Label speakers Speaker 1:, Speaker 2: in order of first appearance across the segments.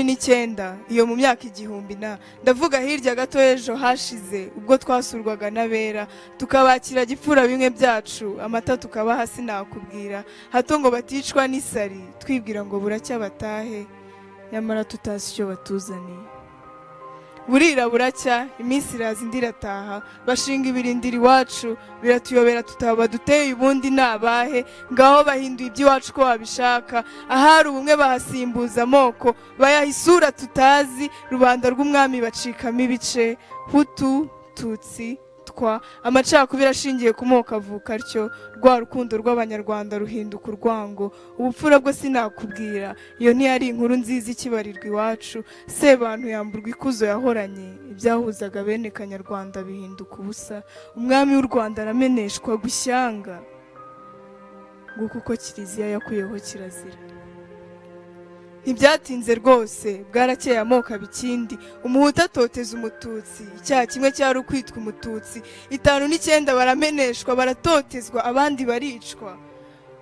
Speaker 1: 19 iyo mu myaka igihumbi ndavuga hirya gato ejo hashize ubwo twasurwaga n'abera tukabakira gipfura bimwe byacu amata tukabaha sinakubwira hato ngo baticwa n'isari twibwira ngo buracya batahe nyamara tutazi icyo batuzaniye burira buracya iminsi iraza indi irataha bashinga ibirindira iwacu biratuyobera tutaba duteye ubundi nabahe ngaho bahinduye iby'iwacu ko babishaka ahari ubumwe bahasimbuza amoko bayaha isura tutazi rubanda rw'umwami bacikamo ibice hutu tutsi twa amacakubiri ashingiye ku moko avuka atyo rwa rukundo rw'abanyarwanda ruhinduka urwango ubupfura bwo sinakubwira iyo ntiyari inkuru nziza ikibarirwa iwacu sebantu yamburwa ikuzo yahoranye ibyahuzaga bene kanyarwanda bihinduka ubusa umwami w'u Rwanda arameneshwa gushyanga nguko uko kiliziya yakuyeho kirazira ntibyatinze rwose bwarakeye amoko abikindi umuhutu atoteza umututsi icyaha kimwe cyari ukwitwa umututsi 5 barameneshwa baratotezwa abandi baricwa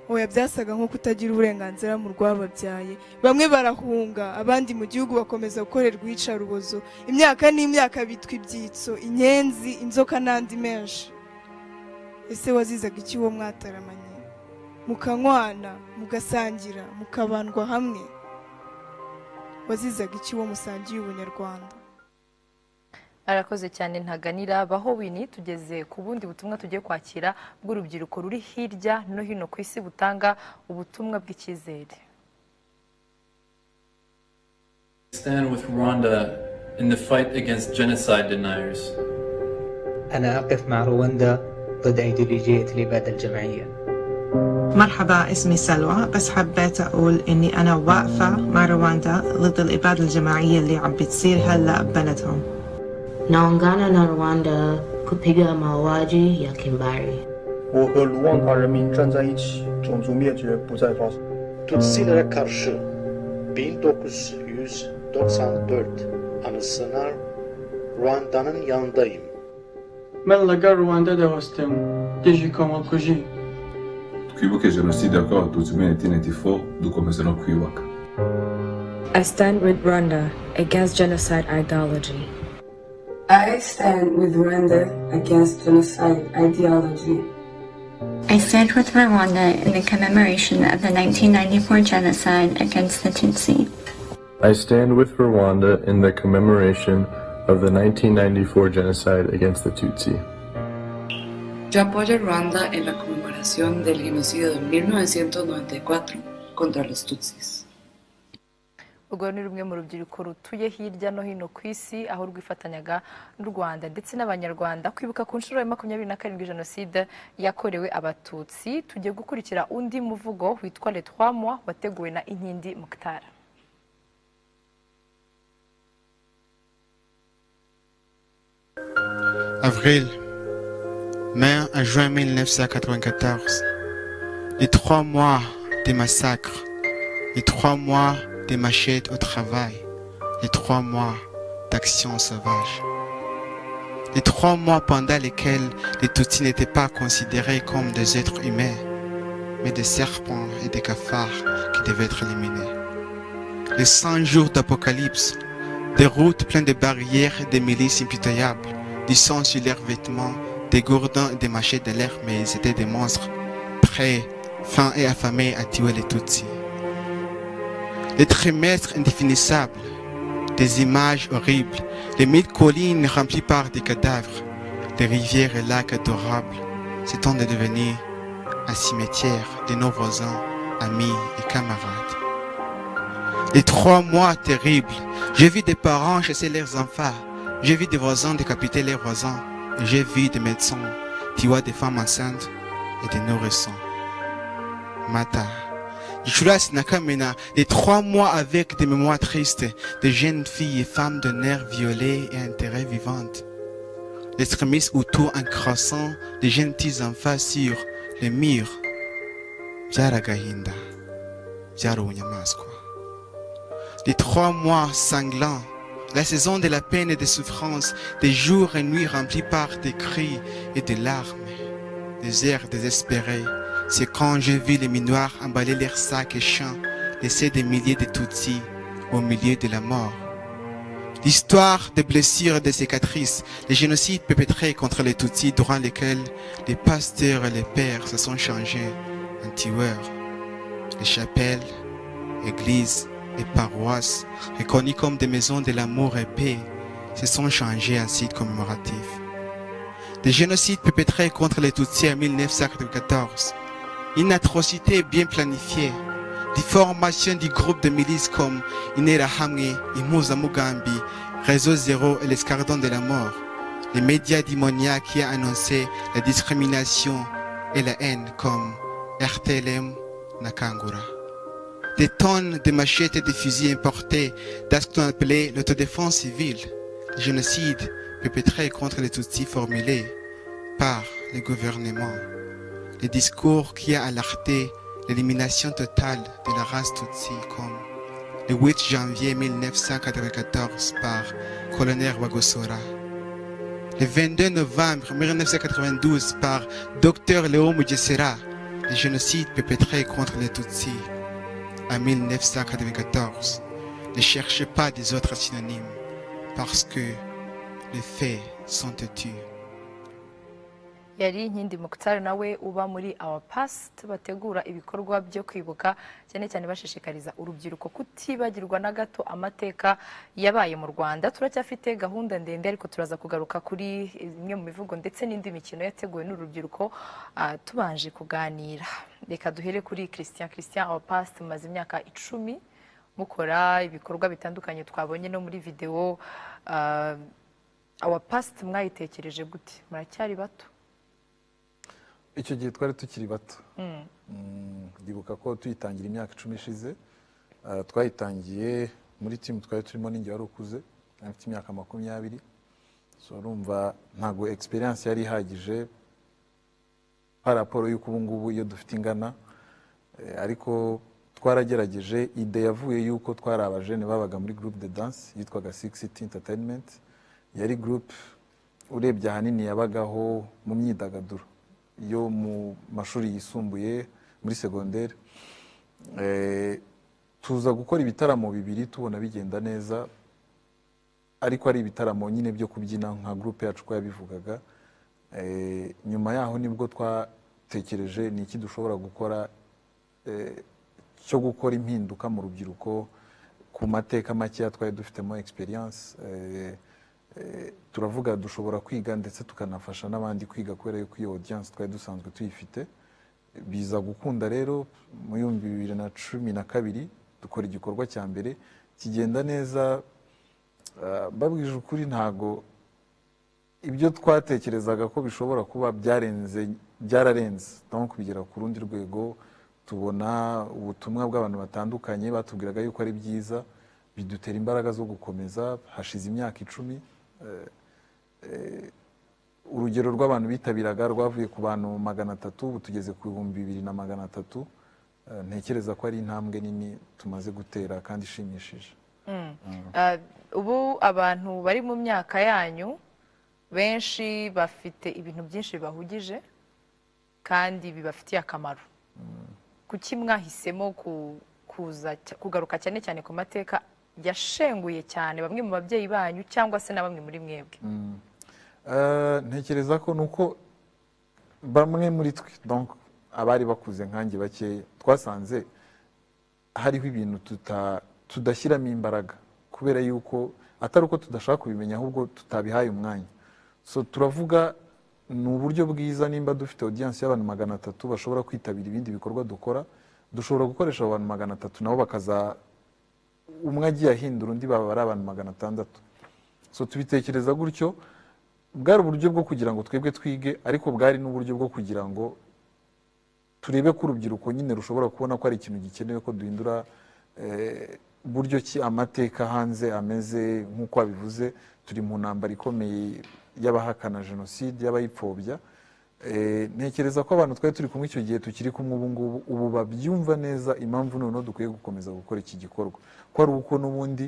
Speaker 1: oya byasaga nko kutagira uburenganzira mu rwababyaye bamwe barahunga abandi mu gihugu bakomeza gukorerwa iyicarubozo imyaka n'imyaka bitwa ibyitso inyenzi inzoka n'andi menshi ese wazizaga iki wo mwataramanye mukanywana mugasangira mukabandwa hamwe wazizaga iki wo musangiye ubunyarwanda
Speaker 2: arakoze cyane ntaganira baho wini tugeze ku bundi butumwa tugiye kwakira bw'urubyiruko ruri hirya no hino ku isi butanga ubutumwa bw'ikizere
Speaker 3: Stand with Rwanda in the fight against genocide deniers.
Speaker 4: أنا أقف مع رواندا ضد أيديولوجية الإبادة الجماعية.
Speaker 5: مرحبا اسمي سلوى بس حبيت أقول إني أنا واقفة مع رواندا ضد الإبادة الجماعية اللي عم بتصير هلأ ببلدهم.
Speaker 6: Naungana na Rwanda kupiga mauaji ya kimbari.
Speaker 7: 我和卢旺达人民站在一起，种族灭绝不再发生。
Speaker 8: Tutsilere karşı 1994 anısına Rwanda'nın yanındayım.
Speaker 9: من لقى رواندا دوستم تيجي كومو كوجي.
Speaker 10: Twibuke jenoside yakorewe abatutsi muri 1994 dukomeza no kwiyubaka.
Speaker 11: I stand with Rwanda against genocide ideology.
Speaker 12: I stand with Rwanda against genocide ideology.
Speaker 13: I stand with Rwanda in the commemoration of the 1994 genocide against the Tutsi.
Speaker 14: I stand with Rwanda in the commemoration of the 1994 genocide against the Tutsi.
Speaker 15: Yo apoyo a Rwanda en la conmemoración del genocidio de 1994 contra los Tutsis.
Speaker 2: Urwo ni rumwe mu rubyiruko rutuye hirya no hino ku isi aho rwifatanyaga n'u Rwanda ndetse n'abanyarwanda kwibuka ku nshuro ya 27 jenoside yakorewe abatutsi. Tugiye gukurikira undi muvugo witwa Les 3 mois wateguwe na Inkindi Mukhtar.
Speaker 16: Avril, mai à juin 1994, les 3 mois des massacres, les 3 mois des machettes au travail, les 3 mois d'action sauvage. Les 3 mois pendant lesquels les Tutsis n'étaient pas considérés comme des êtres humains, mais des serpents et des cafards qui devaient être éliminés. Les 100 jours d'apocalypse, des routes pleines de barrières et des milices impitoyables, du sang sur leurs vêtements, des gourdins et des machettes de l'air, mais ils étaient des monstres, prêts, fins et affamés à tuer les Tutsis. Les trimestres indéfinissables, des images horribles, les 1000 collines remplies par des cadavres, les rivières et lacs adorables, s'étant devenus un cimetière de nos voisins, amis et camarades. Les 3 mois terribles, j'ai vu des parents chasser leurs enfants, j'ai vu des voisins décapiter leurs voisins, et j'ai vu des médecins tuer des femmes enceintes et des nourrissons. Mata. Gicurasi na Kamena, les 3 mois avec des mémoires tristes, de jeunes filles et femmes de nerfs violés et intérêts vivantes. L'extrémisme autour en croissant, des jeunes petits enfants sur les murs. Byaragahinda, byarubunyamaswa. Les 3 mois sanglants, la saison de la peine et des souffrances, des jours et nuits remplis par des cris et des larmes, des airs désespérés. C'est quand j'ai vu les minoirs emballer leurs sacs et champs, laisser des milliers de Tutsis au milieu de la mort. L'histoire des blessures et des cicatrices, les génocides perpétrés contre les Tutsis durant lesquels les pasteurs et les pères se sont changés en tueurs. Les chapelles, églises et paroisses, reconnues comme des maisons de l'amour et paix, se sont changées en sites commémoratifs. Les génocides perpétrés contre les Tutsis en 1994, une atrocité bien planifiée, des formations du groupe de milices comme Interahamwe, Impuza Mugambi, Réseau Zéro et l'Escadron de la Mort, les médias démoniaques qui ont annoncé la discrimination et la haine comme RTLM Nakangura. Des tonnes de machettes et de fusils importés dans ce qu'on appelait l'autodéfense civile, le génocide perpétré contre les Tutsis formulés par le gouvernement, les discours qui ont alerté l'élimination totale de la race Tutsi comme le 8 janvier 1994 par colonel Wagosora, le 22 novembre 1992 par Dr Léo Mugesera, le génocide perpétré contre les Tutsis en 1994. Ne cherchez pas des autres synonymes parce que les faits sont têtus.
Speaker 2: yari Nkindi Mukhtar nawe uba muri Our Past bategura ibikorwa byo kwibuka cyane cyane bashishikariza urubyiruko kutibagirwa na gato amateka yabaye mu Rwanda. Turacyafite gahunda ndende ariko turaza kugaruka kuri imwe mu mivugo ndetse n'indi mikino yateguwe n'urubyiruko tubanje kuganira. Reka duhere kuri Christian. Our Past maze imyaka 10 mukora ibikorwa bitandukanye twabonye no muri video. Our Past mwayitekereje gute? Muracyari bato?
Speaker 17: Icyo gihe twari tukiri bato. Ndibuka ko tuyitangira imyaka 10 ishize. Twayitangiye muri team twari turimo ninjye wari ukuze, afite imyaka 20. So urumva ntago experience yari ihagije par rapport y'uko ubu ngubu iyo dufite ingana, ariko twaragerageje. Ide yavuye y'uko twari abajene babaga muri groupe de danse yitwaga Six City Entertainment. Yari groupe urebye ahanini yabagaho mu myidagaduro yo mu mashuri yisumbuye muri secondaire. Tuza gukora ibitaramo bibiri tubona bigenda neza, ariko ari ibitaramo nyine byo kubyina nka groupe yacu ko yabivugaga. Nyuma yaho nibwo twatekereje ni iki dushobora gukora cyo gukora impinduka mu rubyiruko ku mateka make twari dufitemo experience. Turavuga dushobora kwiga ndetse tukanafasha n'abandi kwiga kubera yuko iyo audience twari dusanzwe tuyifite. Biza gukunda rero mu 2012 dukora igikorwa cya mbere kigenda neza. Babwije ukuri ntago ibyo twatekerezaga ko bishobora kuba byararenze donc bigera ku rundi rwego. Tubona ubutumwa bw'abantu batandukanye batubwiraga yuko ari byiza, bidutera imbaraga zo gukomeza. Hashize imyaka 10 urugero rw'abantu bitabiraga rwavuye ku bantu 300 ubu tugeze ku 2300. Ntekereza ko ari intambwe nini tumaze gutera kandi ishimishije.
Speaker 2: Ubu abantu bari mu myaka yanyu benshi bafite ibintu byinshi bahugije kandi bibafitiye akamaro. Kuki mwahisemo kugaruka cyane cyane ku mateka yashenguye cyane bamwe mu babyeyi banyu cyangwa se na bamwe muri mwebwe?
Speaker 17: Ntekereza ko nuko bamwe muri twe donc abari bakuze nkanjye bake twasanze hariho ibintu tudashyiramo imbaraga kubera yuko atari uko tudashaka kubimenya ahubwo tutabihaye umwanya. So turavuga ni uburyo bwiza nimba dufite audience y'abantu 300 bashobora kwitabira ibindi bikorwa dukora, dushobora gukoresha abantu 300 nabo bakaza umwe agiye ahindura undi baba ari abantu 600. So tubitekereza gutyo, bwari uburyo bwo kugira ngo twebwe twige, ariko bwari n'uburyo bwo kugira ngo turebe ko urubyiruko nyine rushobora kubona ko ari ikintu gikenewe ko duhindura buryo ki amateka hanze ameze. Nk'uko abivuze, turi mu ntambara ikomeye y'abahakana jenoside, y'abayipfobya. Ntekereza ko abantu twari turi kumwe icyo gihe tukiri kumwe ubu ngubu ubu babyumva neza impamvu noneho dukwiye gukomeza gukora iki gikorwa, ko ari uko n'ubundi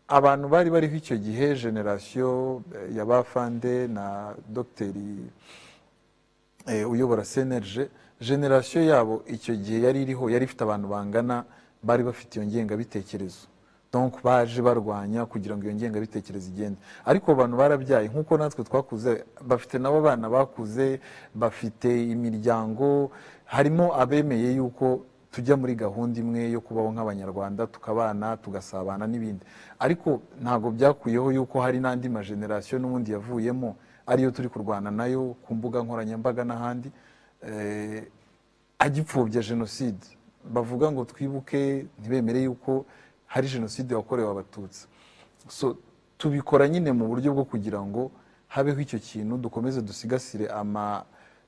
Speaker 17: abantu bari bariho icyo gihe, generation ya Bafande na Dogiteri uyobora CNRG, generation yabo icyo gihe yari iriho, yari ifite abantu bangana bari bafite iyo ngengabitekerezo, donc baje barwanya kugira ngo iyo ngengabitekerezo igende. Ariko abantu barabyaye nk'uko natwe twakuze, bafite nabo abana bakuze, bafite imiryango, harimo abemeye yuko tujya muri gahunda imwe yo kubaho nk'abanyarwanda, tukabana tugasabana n'ibindi. Ariko ntabwo byakuyeho yuko hari n'andi majenerasiyo n'ubundi yavuyemo ariyo turi kurwana nayo ku mbuga nkoranyambaga n'ahandi, agipfobya jenoside, bavuga ngo twibuke ntibemere yuko hari jenoside yakorewe abatutsi. So tubikora nyine mu buryo bwo kugira ngo habeho icyo kintu, dukomeze dusigasire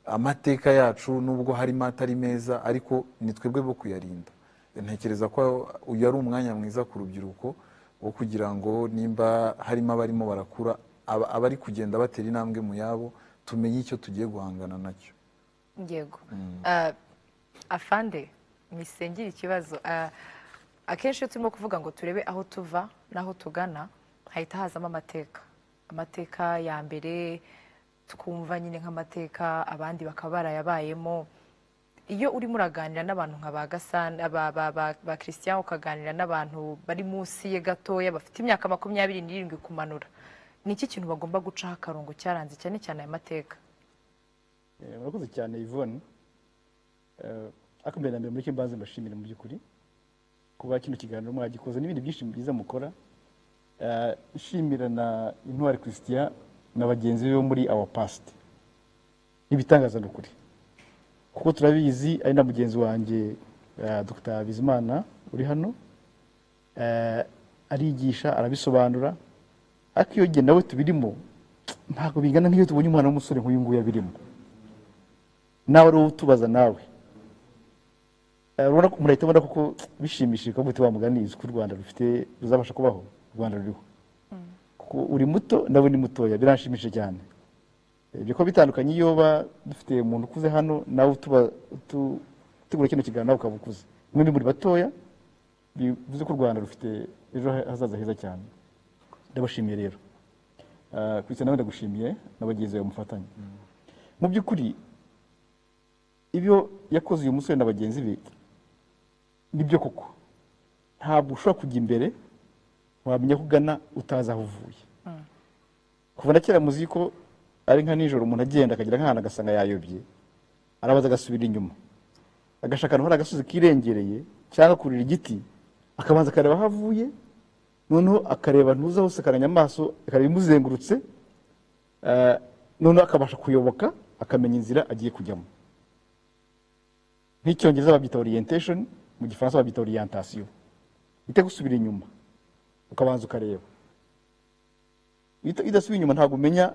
Speaker 17: amateka yacu, nubwo harimo atari meza, ariko ni twebwe bo kuyarinda. Ntekereza ko uyu ari umwanya mwiza ku rubyiruko wo kugira ngo nimba harimo abarimo barakura, abari kugenda batera intambwe mu yabo, tumenye icyo tugiye guhangana nacyo.
Speaker 2: Yego. Afande misengera ikibazo, akenshi iyo turimo kuvuga ngo turebe aho tuva n'aho tugana, hahita hazamo amateka ya mbere, twumva nyine nk'amateka abandi bakaba barayabayemo. Iyo urimo uraganira n'abantu nka ba Gasana ba Christian, ukaganira n'abantu bari munsi ye gatoya bafite imyaka 27 kumanura, ni iki kintu bagomba gucaho akarongo cyaranze cyane cyane aya mateka?
Speaker 18: Murakoze cyane Yvonne. Akombera mbere muri kimbanze mbashimira mu by'ukuri kuba kino kiganiro mwagikoze n'ibindi byinshi byiza mukora. Nshimira na Intwari Christian na bagenzi be muri our past. Ibitangaza n'ukuri, kuko turabizi ari na mugenzi wanjye Dr. Bizimana uri hano, arigisha arabisobanura, ariko iyo genda nawe tubirimo ntabwo bingana nk'iyo tubonye umwana w'umusore nk'uyu nguyu abirimo. Nawe rero tubaza nawe urabona ko murahita mubona kuko bishimishije ko muti wa mugani uko u Rwanda rufite ruzabasha kubaho, u Rwanda ruriho. Kuko uri muto nawe ni mutoya, biranshimishije cyane. Ibyo ko bitandukanye iyo dufite umuntu ukuze hano nawe tugura kino kiganiro nawe ukaba ukuze, mwembi muri batoya, bivuze ko u Rwanda rufite ejo hazaza heza cyane. Ndabashimiye rero Christian, nawe ndagushimiye na bagenzi bawe mufatanye. Mu by'ukuri ibyo yakoze uyu musore na bagenzi be nibyo koko, ntabwo ushobora kujya imbere wamenya kugana utazi aho uvuye. Kuva na kera muzi ko ari nka nijoro umuntu agenda akagira nk'ahantu agasanga yayobye, arabaza agasubira inyuma agashaka ahantu hari agasozi kirengereye cyangwa kurira igiti, akabanza akareba aho avuye, noneho akareba ntuza hose, akaranya amaso akareba imuzengurutse, noneho akabasha kuyoboka akamenya inzira agiye kujyamo. Nk'icyongereza babyita orientation, mu gifaransa babyita orientation. Bite gusubira inyuma ukabanza ukareba. Idasubiye inyuma ntabwo umenya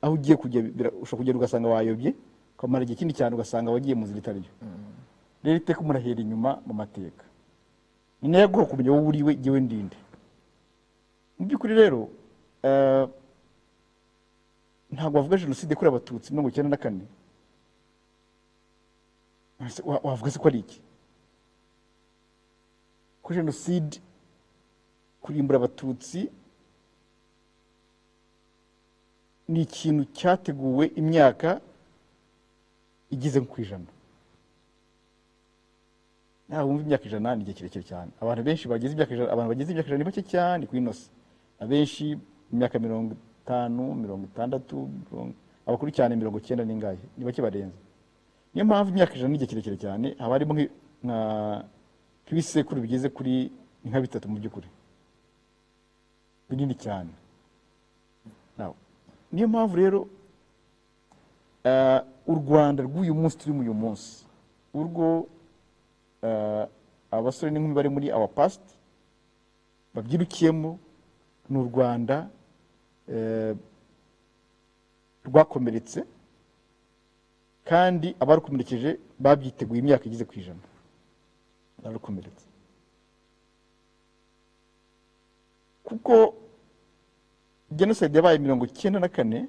Speaker 18: aho ugiye kujya, ushobora kugenda ugasanga wayobye, ukamara igihe kindi cyane ugasanga wagiye mu nzira itari yo. Rero iteka murahera inyuma mu mateka, ni nayo aguha kumenya wowe uriwe jyewe ndinde. Mu by'ukuri rero ntabwo bavuga jenoside yakorewe abatutsi 1994, wavuga se ko ari iki? Ko jenoside kurimbura abatutsi ni ikintu cyateguwe imyaka igize ku ijana. Nta wumva imyaka 100 ni igihe kirekire cyane. Abantu benshi bagize imyaka 100, abantu bagize imyaka 100 ni bake cyane ku inosi. Abenshi imyaka 50, 60, abakuru cyane 90 n'ingahe ni bake barenze. Niyo mpamvu imyaka 100 ni igihe kirekire cyane. Haba harimo nk'ibisekuru bigeze kuri nka 3 mu by'ukuri binini cyane. Niyo mpamvu rero u Rwanda rw'uyu munsi turi mu uyu munsi, urwo abasore n'inkumi bari muri our past babyirukiyemo, ni u Rwanda rwakomeretse, kandi abarukomerekeje babyiteguye imyaka igize ku ijana, barukomeretse. Kuko genocide yabaye 1994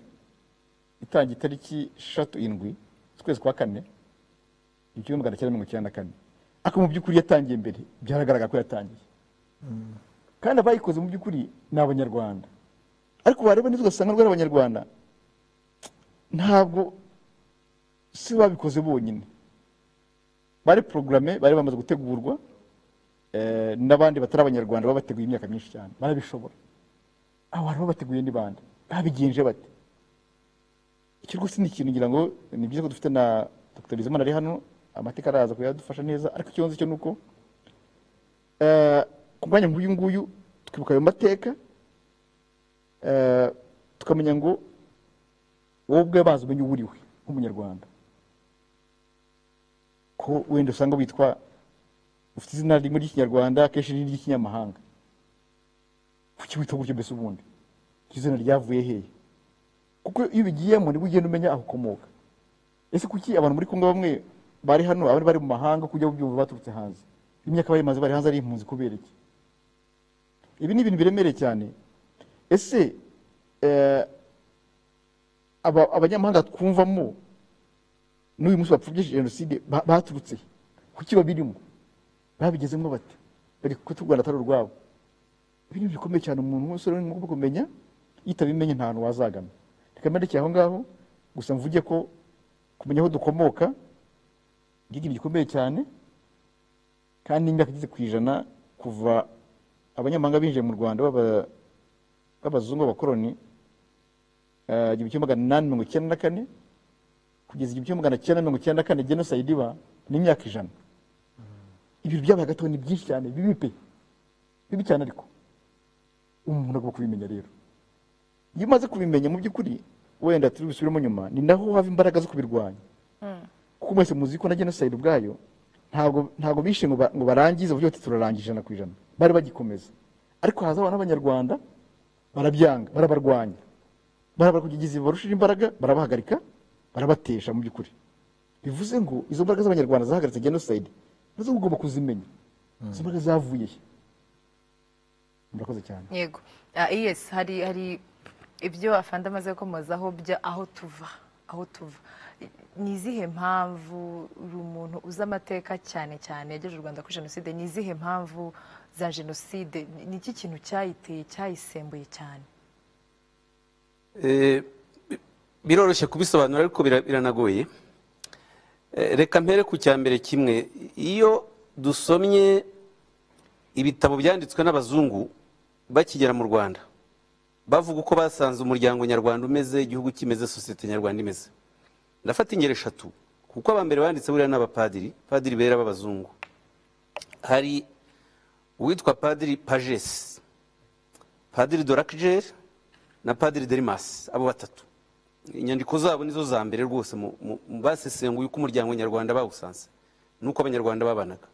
Speaker 18: itangiye itariki 7 z'ukwezi kwa 4 1994, ariko mu by'ukuri yatangiye mbere, byaragaragara ko yatangiye. Kandi abayikoze mu by'ukuri ni Abanyarwanda, ariko bareba neza ugasanga rwari Abanyarwanda ntabwo si babikoze bonyine, bari programme, bari bamaze gutegurwa, n'abandi batari abanyarwanda baba bateguye imyaka myinshi cyane barabishobora. Abo bantu baba bateguye ni bande, babigenje bate? Icyo rwose ni ikintu ngira ngo ni byiza ko dufite na Dr. Bizimana ari hano, amateka araza kuyadufasha neza, ariko ikibazo cyo nuko ku mwanya nk'uyu nguyu twibuka ayo mateka, tukamenya ngo wowe ubwe bazi umenye uwo uriwe nk'umunyarwanda, ko wenda usanga witwa ufite izina rimwe ry'ikinyarwanda akenshi n'iry'ikinyamahanga. Kuki witwa gutyo mbese ubundi? Izina ryavuye hehe? Kuko iyo ubigiyemo nibwo ugenda umenya aho ukomoka. Ese kuki abantu muri Kongo bamwe bari hano abandi bari mu mahanga kujya ubyumva baturutse hanze? Imyaka bayimaze bari hanze ari impunzi kubera iki? Ibi ni ibintu biremereye cyane. Ese abanyamahanga twumvamo n'uyu munsi bapfubye jenoside baturutse kuki babirimo? Babigezemo bate? Bari ko u Rwanda atari urwabo. Ibintu bikomeye cyane, umuntu wese uri mu kumenya yitabimenye nta hantu wazagama. Reka mbere aho ngaho gusa mvuge ko kumenya aho dukomoka ikintu gikomeye cyane, kandi imyaka igeze ku ijana kuva abanyamahanga binjiye mu Rwanda b'abazungu b'abakoloni 1894 kugeza 1994 genocide iba n'imyaka 100. Ibintu byabaye gato ni byinshi cyane, bibi cyane, ariko umuntu agomba kubimenya. Rero iyo umaze kubimenya mu by'ukuri wenda turi gusubiramo nyuma, ni naho hava imbaraga zo kubirwanya. Kuko mwese muzi ko na genocide ubwayo ntabwo bishe ngo barangize uburyo turarangije 100%, bari bagikomeza, ariko haza abana b'Abanyarwanda barabyanga, barabarwanya, kugeza barushije imbaraga, barabahagarika, barabatesha. Mu by'ukuri bivuze ngo izo mbaraga z'Abanyarwanda zahagaritse genocide nazo ugomba kuzimenya, izo mbaraga zavuye. Murakoze cyane.
Speaker 2: Yego. Yes, hari ibyo afande amaze komozaho bya aho tuva. Ni izihe mpamvu umuntu uza amateka cyane yagejeje u Rwanda kuri jenoside, ni izihe mpamvu za jenoside, ni iki kintu cyayiteye cyayisembuye cyane?
Speaker 19: Biroroshye kubisobanura ariko biranagoye. Reka mpere ku cyambere kimwe. Iyo dusomye ibitabo byanditswe n'abazungu bakigera mu Rwanda, bavuga uko basanze umuryango nyarwanda umeze, igihugu kimeze, sosiyete nyarwanda imeze, ndafata ingero 3 kuko abambere banditse buriya n'abapadiri bera b'abazungu. Hari uwitwa Padiri Pages, Padiri Doracger na Padiri Derimas. Abo batatu inyandiko zabo nizo za mbere rwose mu basesenguye uko umuryango nyarwanda bawusanze nuko abanyarwanda babanaga.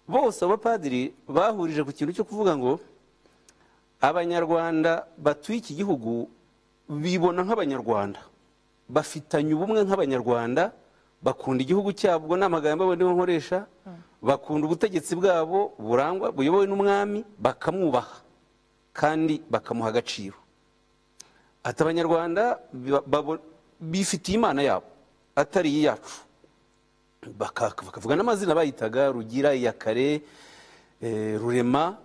Speaker 19: Bose abapadiri bahurije ku kintu cyo kuvuga ngo abanyarwanda batuye iki gihugu bibona nk'abanyarwanda, bafitanye ubumwe nk'abanyarwanda, bakunda igihugu cyabo n'amagambo abo nibo nkoresha, bakunda ubutegetsi bwabo burangwa buyobowe n'umwami, bakamwubaha kandi bakamuha agaciro. Ati abanyarwanda bifitiye imana yabo atari iyacu, bakavuga n'amazina bayitaga Rugira, Iyakare, Rurema,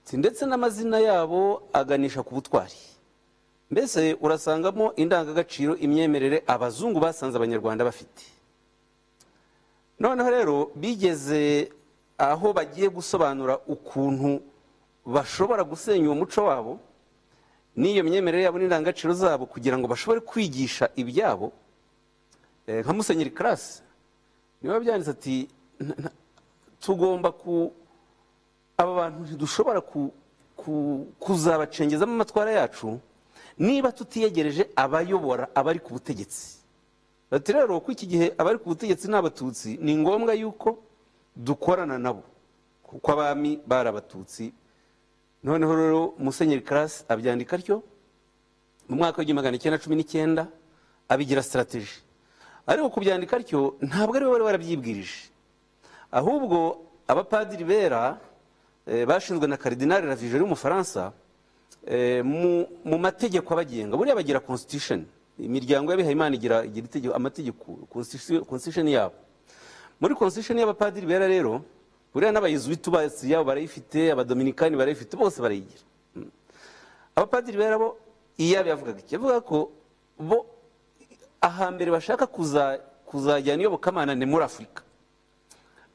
Speaker 19: ndetse n'amazina yabo aganisha ku butwari. Mbese urasangamo indangagaciro, imyemerere abazungu basanze abanyarwanda bafite. Noneho rero bigeze aho bagiye gusobanura ukuntu bashobora gusenya uwo muco wabo n'iyo myemerere yabo n'indangagaciro zabo kugira ngo bashobore kwigisha ibyabo. Nka Musenyeri Classe niba byanditse ati tugomba aba bantu ntidushobora kuzabacengezamo amatwara yacu niba tutiyegereje abayobora abari ku butegetsi. Bati rero ko iki gihe abari ku butegetsi n'abatutsi ni ngombwa yuko dukorana nabo kuko abami bari abatutsi. Noneho rero Musenyeri Classe abyandika atyo mu mwaka w'1919 abigira strategy. Ariko kubyandika atyo ntabwo ari we wari warabyibwirije, ahubwo abapadiri bera bashinzwe na Cardinal Ravigeri w'Umufaransa mu mategeko abagenga. Buriya bagira constitution, imiryango y'abihayimana igira itegeko, amategeko, constitution yabo. Muri constitution y'abapadiri bera rero buriya n'abayezuwitu basi yabo barayifite, abadominikani barayifite, bose barayigira. Abapadiri bera bo iyabo yavugaga iki? Yavuga ko bo ahambere bashaka kuzajyana iyobokamana muri Afurika,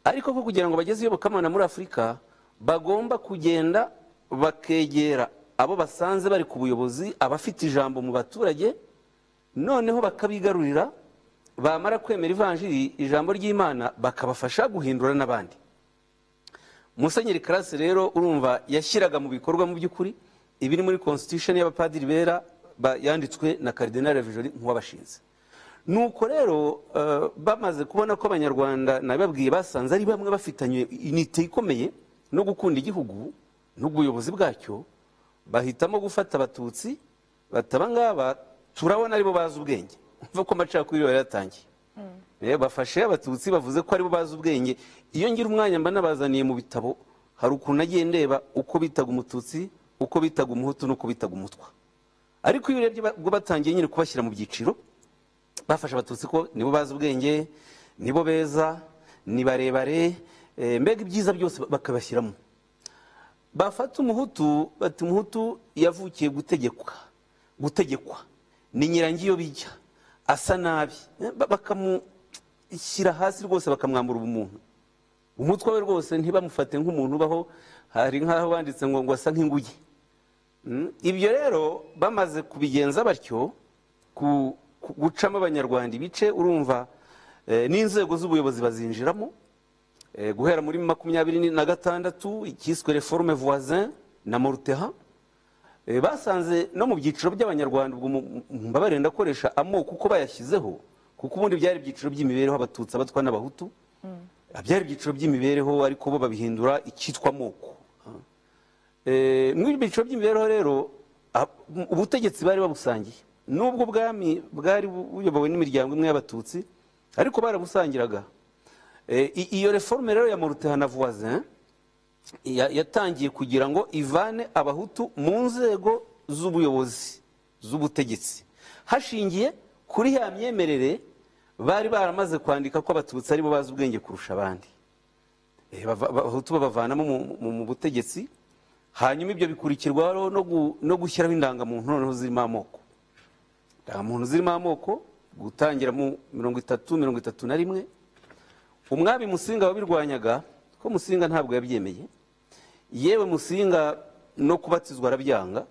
Speaker 19: ariko ko kugira ngo bageze iyobokamana muri Afurika bagomba kugenda bakegera abo basanze bari ku buyobozi, abafite ijambo mu baturage, noneho bakabigarurira, bamara kwemera ivanjiri, ijambo ry'Imana, bakabafasha guhindura n'abandi. Musenyeri Karasi rero urumva yashyiraga mu bikorwa mu by'ukuri ibiri muri constitution y'abapadiri bera yanditswe na Cardinal Vijoli nk'uwabashinze. Nuko rero bamaze kubona ko abanyarwanda nababwiye basanze ari bamwe bafitanye inite ikomeye no gukunda igihugu n'ubuyobozi bwacyo, bahitamo gufata abatutsi bataba ngaba turabona aribo bazi ubwenge. Umva ko amacakubiri yaratangiye. Bafashe abatutsi bavuze ko aribo bazi ubwenge. Iyo ngira umwanya mba nabazaniye mu bitabo, hari ukuntu nagiye ndeba uko bitaga umututsi, uko bitaga umuhutu n'uko bitaga umutwa. Ariko iyo urebye ubwo batangiye nyine kubashyira mu byiciro, bafashe abatutsi ko nibo bazi ubwenge, nibo beza, ni barebare, mbega ibyiza byose bakabashyiramo. Bafata umuhutu, bati umuhutu yavukiye gutegekwa, ni nyirangiyo bijya, asa nabi, bakamushyira hasi rwose, bakamwambura ubumuntu. Umutwe we rwose ntibamufate nk'umuntu ubaho, hari nk'aho banditse ngo asa nk'inguge. Ibyo rero bamaze kubigenza batyo, gucamo abanyarwanda ibice, urumva n'inzego z'ubuyobozi bazinjiramo, guhera muri 26 ikiswe reforme voisin na Moruteha. Basanze no mu byiciro by'abanyarwanda, ubwo mbabare ndakoresha amoko uko bayashyizeho, kuko ubundi byari ibyiciro by'imibereho, abatutsi, abatwa n'abahutu, byari ibyiciro by'imibereho, ariko bo babihindura icyitwa amoko. Muri ibyiciro by'imibereho rero ubutegetsi bari babusangiye, nubwo ubwami bwari buyobowe n'imiryango imwe y'abatutsi, ariko barabusangiraga. Iyo reforme rero ya Moruteha na voisin yatangiye kugira ngo ivane abahutu mu nzego z'ubuyobozi z'ubutegetsi, hashingiye kuri ya myemerere bari baramaze kwandika ko abatutsi aribo bazi ubwenge kurusha abandi. Abahutu babavanamo mu butegetsi, hanyuma ibyo bikurikirwaho no gushyiraho indangamuntu noneho zirimo amoko. Indangamuntu zirimo amoko gutangira mu 31 umwami Musinga wabirwanyaga, ko Musinga ntabwo yabyemeye, yewe Musinga no kubatizwa arabyanga.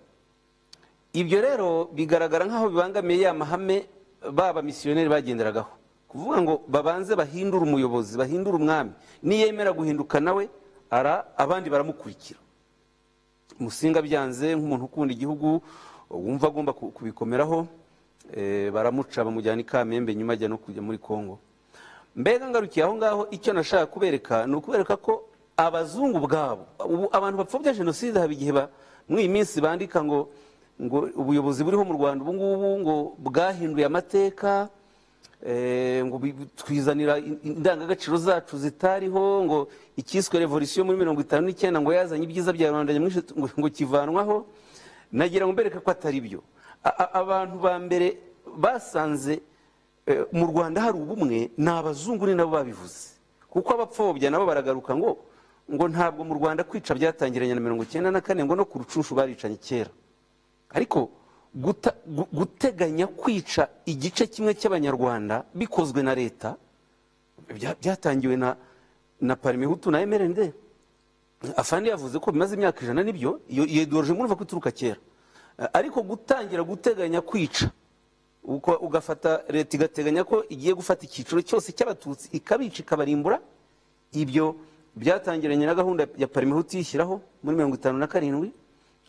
Speaker 19: Ibyo rero bigaragara nk'aho bibangamiye ya mahame baba misiyoneri bagenderagaho, kuvuga ngo babanze bahindura umuyobozi, bahindura umwami, niyemera guhinduka nawe abandi baramukurikira. Musinga byanze, nk'umuntu ukunda igihugu wumva agomba kubikomeraho, baramuca bamujyana i Kamembe, nyuma ajya no kujya muri Kongo. Mbega ngarukiye aho ngaho, icyo nashaka kubereka ni ukubereka ko abazungu bwabo, abantu bapfobya jenoside, haba igihe muri iyi minsi bandika ngo ubuyobozi buriho mu Rwanda ubu ngubu ngo bwahinduye amateka, ngo twizanira indangagaciro zacu zitariho, ngo ikiswe revolution muri 59 ngo yazanye ibyiza bya Rwanda nyamwinshi ngo kivanwaho. Nagira ngo mbereke ko atari byo. Abantu ba mbere basanze mu Rwanda hari ubumwe ni abazungu, ni nabo babivuze, kuko abapfobya nabo baragaruka ngo ntabwo mu Rwanda kwica byatangiranye na 94, ngo no ku Rucunshu baricanye kera. Ariko guteganya kwica igice kimwe cy'abanyarwanda bikozwe na leta byatangiwe na Parmehutu na MRND. Afandi yavuze ko bimaze imyaka 100, nibyo iyo ideologie murumva ko ituruka kera. Ariko gutangira guteganya kwica, ugafata leta igateganya ko igiye gufata icyiciro cyose cy'abatutsi ikabica ikabarimbura, ibyo byatangiranye na gahunda ya Parmehutu yishyiraho muri 57,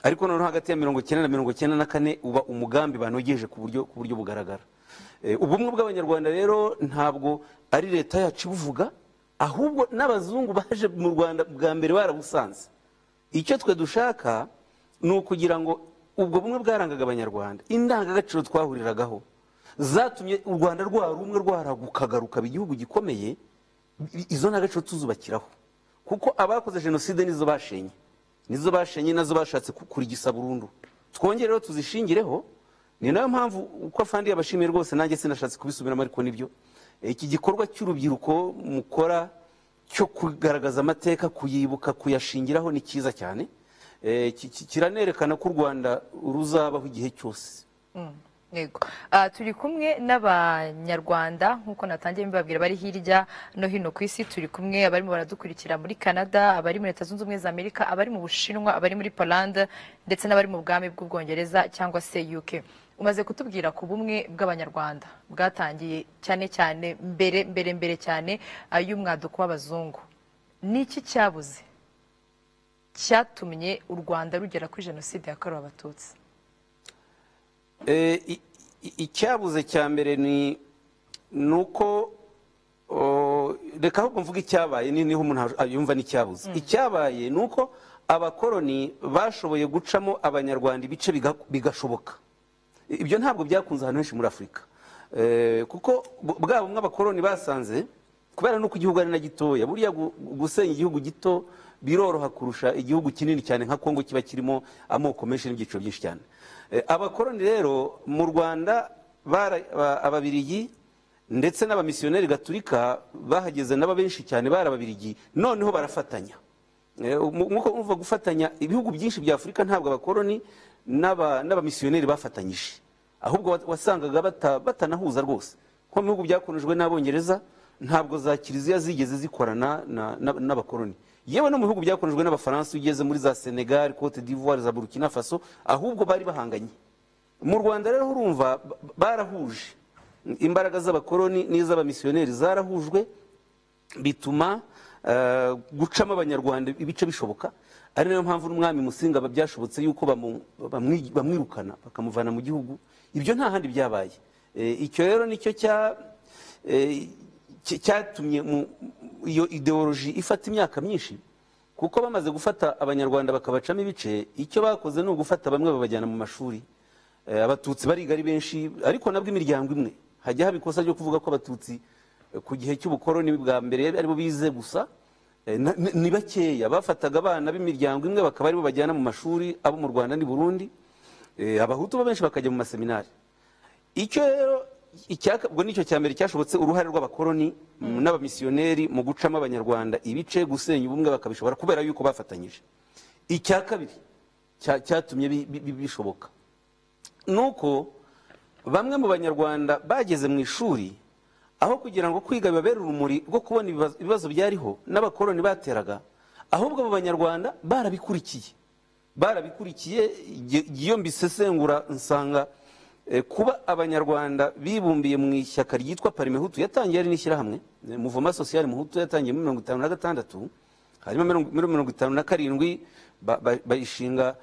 Speaker 19: ariko noneho hagati ya 90 na 94 uba umugambi banogeje ku buryo bugaragara. Ubumwe bw'abanyarwanda rero ntabwo ari leta yacu ibuvuga, ahubwo n'abazungu baje mu Rwanda bwa mbere barabusanze. Icyo twe dushaka ni ukugira ngo ubwo bumwe bwarangaga abanyarwanda, indangagaciro twahuriragaho zatumye u Rwanda rwari umwe, rwaragukaga rukaba igihugu gikomeye, izo ndangagaciro tuzubakiraho, kuko abakoze jenoside nizo bashenye, nazo bashatse kurigisa burundu. Twongere rero tuzishingireho. Ni nayo mpamvu uko afandi yabashimiye rwose, nanjye sinashatse kubisubiramo, ariko nibyo iki gikorwa cy'urubyiruko mukora cyo kugaragaza amateka, kuyibuka, kuyashingiraho ni cyiza cyane. Kiranerekana ko u Rwanda ruzabaho igihe cyose.
Speaker 2: Yego. Turi kumwe n'abanyarwanda nk'uko natangiye mbabwira bari hirya no hino ku isi. Turi kumwe abarimo baradukurikira muri Canada, abari muri Leta Zunze Ubumwe za Amerika, abari mu Bushinwa, abari muri Poland ndetse n'abari mu bwami bw'Ubwongereza cyangwa se UK. Umaze kutubwira ku bumwe bw'abanyarwanda bwatangiye cyane cyane mbere cyane y'umwaduko w'abazungu. Niki cyabuze cyatumye u Rwanda rugera kuri jenoside yakorewe abatutsi?
Speaker 19: Icyabuze cya mbere ni uko reka ahubwo mvuga icyabaye niho umuntu yumva n'icyabuze. Icyabaye ni uko abakoroni bashoboye gucamo abanyarwanda ibice bigashoboka. Ibyo ntabwo byakunze ahantu henshi muri Afurika, kuko bwabo mw'abakoroni basanze kubera nuko igihugu ari na gitoya, buriya gusenya igihugu gito biroroha kurusha igihugu kinini cyane nka Kongo kiba kirimo amoko menshi n'ibyiciro byinshi cyane. Abakoroni rero mu Rwanda ababirigi ndetse n'abamisiyoneri gaturika bahageze n'aba benshi cyane bari ababirigi, noneho barafatanya. Nkuko uva gufatanya, ibihugu byinshi bya Afurika ntabwo abakoroni n'abamisiyoneri bafatanyije, ahubwo wasangaga batanahuza rwose. Nko mu bihugu byakonejwe n'Abongereza ntabwo za kiliziya zigeze zikorana n'abakoroni. Yewe no mu bihugu byakonejwe n'Abafaransa ugeze muri za Senegal, Cote d'Ivoire, za Burkina Faso, ahubwo bari bahanganye. Mu Rwanda rero urumva barahuje imbaraga z'abakoroni n'iz'abamisiyoneri zarahujwe, bituma gucamo abanyarwanda ibice bishoboka. Ari nayo mpamvu n'umwami Musinga byashobotse yuko bamwirukana bakamuvana mu gihugu. Ibyo nta handi byabaye. Icyo rero nicyo cyatumye iyo ideoloji ifata imyaka myinshi, kuko bamaze gufata abanyarwanda bakabacamo ibice, icyo bakoze ni ugufata bamwe babajyana mu mashuri. Abatutsi bariga ari benshi, ariko nabwo imiryango imwe. Hajya haba ikosa ryo kuvuga ko abatutsi ku gihe cy'ubukoroni bwa mbere aribo bize gusa. Ni bakeya bafataga abana b'imiryango imwe bakaba aribo bajyana mu mashuri, abo mu Rwanda ni Burundi. Abahutu benshi bakajya mu maseminari. Icyo rero ubwo nicyo cya mbere cyashobotse, uruhare rw'abakoroni n'abamisiyoneri mu gucamo abanyarwanda ibice, gusenya ubumwe bakabishobora kubera yuko bafatanyije. Icya kabiri cyatumye bishoboka nuko bamwe mu banyarwanda bageze mu ishuri, aho kugira ngo kwiga bibabere urumuri rwo kubona ibibazo byariho n'abakoroni bateraga, ahubwo abo banyarwanda barabikurikiye. Iyo mbisesengura nsanga kuba abanyarwanda bibumbiye mu ishyaka ryitwa Parimehutu, yatangiye ari n'ishyirahamwe Mouvement Social Muhutu, yatangiye muri 1956, hanyuma muri 1957 bayishinga,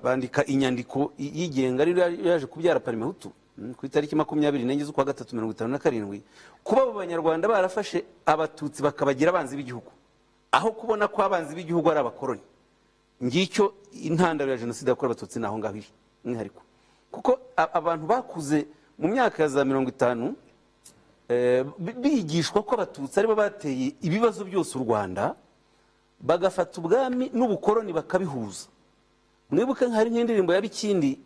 Speaker 19: bandika inyandiko yigenga ari yaje kubyara Parimehutu ku itariki 24 z'ukwa gatatu 1957. Kuba abo banyarwanda barafashe abatutsi bakabagira abanzi b'igihugu, aho kubona ko abanzi b'igihugu ari abakoroni, ngicyo intandaro ya jenoside yakorewe abatutsi naho ngaho iri mwihariko. Kuko abantu bakuze mu myaka ya za 50 bigishwa ko abatutsi aribo bateye ibibazo byose u Rwanda, bagafata ubwami n'ubukoroni bakabihuza. Mwibuke nk'ari nk'indirimbo ya Bikindi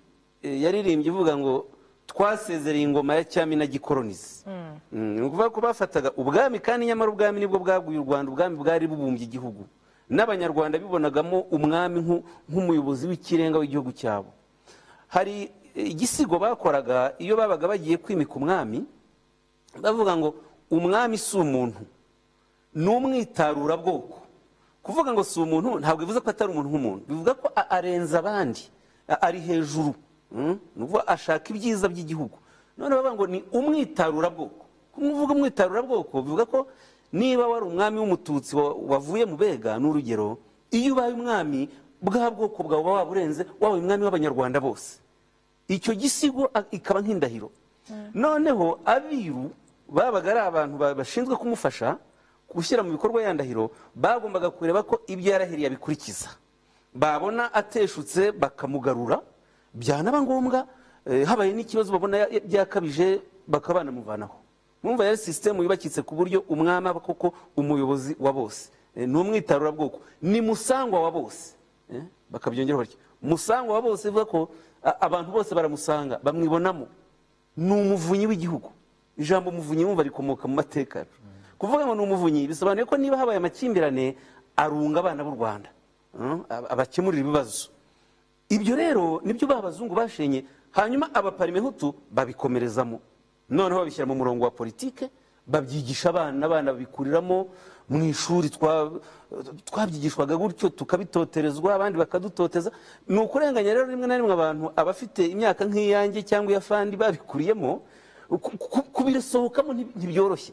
Speaker 19: yaririmbye ivuga ngo twasezereye ingoma ya cyami na gikoronizi. Ni ukuvuga ko bafataga ubwami, kandi nyamara ubwami nibwo bwaguye u Rwanda, ubwami bwari bubumbye igihugu, n'abanyarwanda bibonagamo umwami nk'umuyobozi w'ikirenga w'igihugu cyabo. Hari igisigo bakoraga iyo babaga bagiye kwimika umwami, bavuga ngo umwami si umuntu, ni umwitarurabwoko. Kuvuga ngo si umuntu ntabwo bivuze ko atari umuntu nk'umuntu, bivuga ko arenza abandi, ari hejuru, nuvuga ashaka ibyiza by'igihugu. None bavuga ngo ni umwitarurabwoko. Kumuvuga umwitarurabwoko bivuga ko niba wari umwami w'umututsi wavuye mu Bega n'urugero, iyo ubaye umwami bwa bwoko bwawe uba waburenze, wabaye umwami w'abanyarwanda bose. Icyo gisigo ikaba nk'indahiro. Noneho abiru babaga ari abantu bashinzwe kumufasha gushyira mu bikorwa ya ndahiro, bagombaga kureba ko ibyo yarahiriye abikurikiza. Babona ateshutse bakamugarura, byanaba ngombwa habaye n'ikibazo babona byakabije bakabanamuvanaho. Mwumva yari system yubakitse ku buryo umwami aba koko umuyobozi wa bose, ni umwitarurabwoko, ni musangwa wa bose. Bakabyongeraho batyo, musangwa wa bose bivuga ko abantu bose baramusanga, bamwibonamo, ni umuvunyi w'igihugu. Ijambo umuvunyi wumva rikomoka mu mateka. Kuvuga ngo ni umuvunyi bisobanuye ko niba habaye amakimbirane arunga abana b'u Rwanda, abakemurira ibibazo. ibyo rero nibyo b'abazungu bashenye, hanyuma abaparimehutu babikomerezamo, noneho babishyira mu murongo wa politike, babyigisha abana babikuriramo mu ishuri, twabyigishwaga gutyo tukabitoterezwa, abandi bakadutoteza. Ni ukurenganya rero rimwe na rimwe abantu abafite imyaka nk'iyanjye cyangwa iy'afandi babikuriyemo, kubisohokamo ntibyoroshye.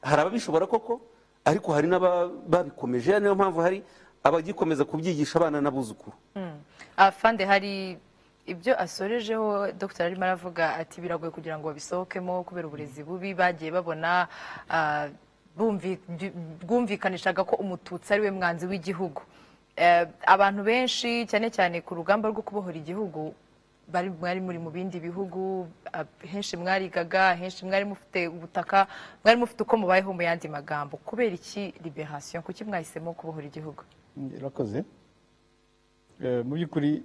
Speaker 19: Hari ababishobora koko, ariko hari n'ababikomeje, niyo mpamvu hari abagikomeza kubyigisha abana n'abuzukuru.
Speaker 2: Afande, hari ibyo asorejeho Dr. arimo aravuga ati biragoye kugira ngo babisohokemo kubera uburezi bubi bagiye babona, bwumvikanishaga ko umututsi ari we mwanzi w'igihugu. Abantu benshi cyane cyane ku rugamba rwo kubohora igihugu mwari muri mu bindi bihugu, henshi mwarigaga, henshi mwari mufite ubutaka, mwari mufite uko mubayeho mu yandi magambo. Kubera iki liberation, kuki mwahisemo kubohora igihugu?
Speaker 18: Urakoze. Mu by'ukuri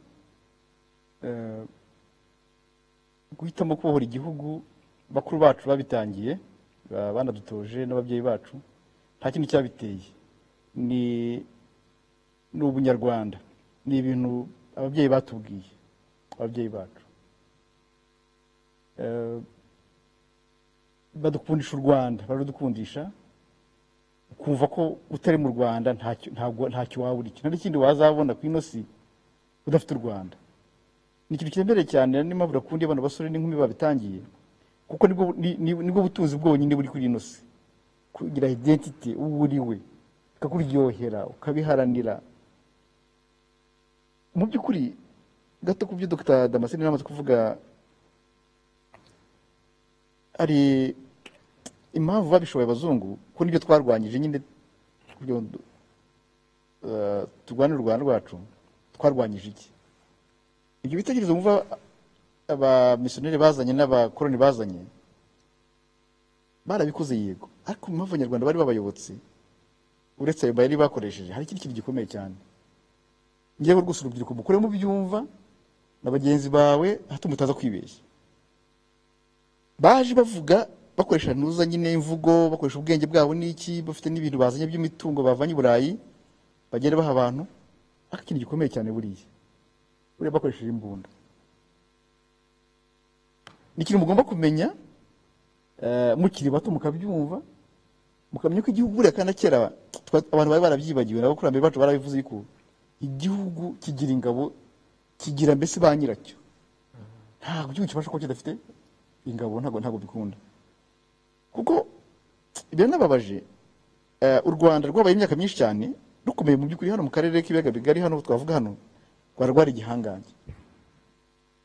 Speaker 18: guhitamo kubohora igihugu, bakuru bacu babitangiye, banadutoje n'ababyeyi bacu, nta kintu cyabiteye. Ni ubunyarwanda, ni ibintu ababyeyi batubwiye, ababyeyi bacu badukundisha u Rwanda, baradukundisha, kumva ko utari mu Rwanda ntacyo wabura iki, nta n'ikindi wazabona ku ino si udafite u Rwanda. Ni ikintu kiremereye cyane, niyo mpamvu urakundiye abana basore n'inkumi babitangiye, kuko nibwo butunzi bwonyine buri kuri ino si, kugira identite uwo uriwe, bikakuryohera ukabiharanira. Mu by'ukuri gato ku byo Dr. Damascene yamaze kuvuga, ari impamvu babishoboye abazungu, ko nibyo twarwanyije nyine, kugira ngo turwanire u Rwanda rwacu. Twarwanyije iki? Ibyo bitekerezo mumva abamisiyoneri bazanye n'abakoloni bazanye, barabikoze yego, ariko impamvu abanyarwanda bari babayobotse, uretse ayo bayari bakoresheje, hari ikindi kintu gikomeye cyane. Ngewe rwose urubyiruko mukore mu byumva na bagenzi bawe, hato mutaza kwibeshya. Baje bavuga bakoresha ntuza nyine imvugo, bakoresha ubwenge bwabo n'iki, bafite n'ibintu bazanye by'imitungo bavanye i Burayi, bagenda baha abantu. Ariko ikintu gikomeye cyane buriya bakoresheje imbunda. Ni ikintu mugomba kumenya, mukiri bato mukabyumva, mukamenya ko igihugu buriya kandi kera abantu bari barabyibagiwe, n'abakurambere bacu barabivuze ko igihugu kigira ingabo, kigira mbese ba nyiracyo. Ntabwo igihugu kibasha kuba kidafite ingabo, ntabwo bikunda. Kuko ibyo nababaje, u Rwanda rwabaye imyaka myinshi cyane rukomeye mu by'ukuri, hano mu karere k'ibiyaga bigari, hano twavuga hano rwari igihangange.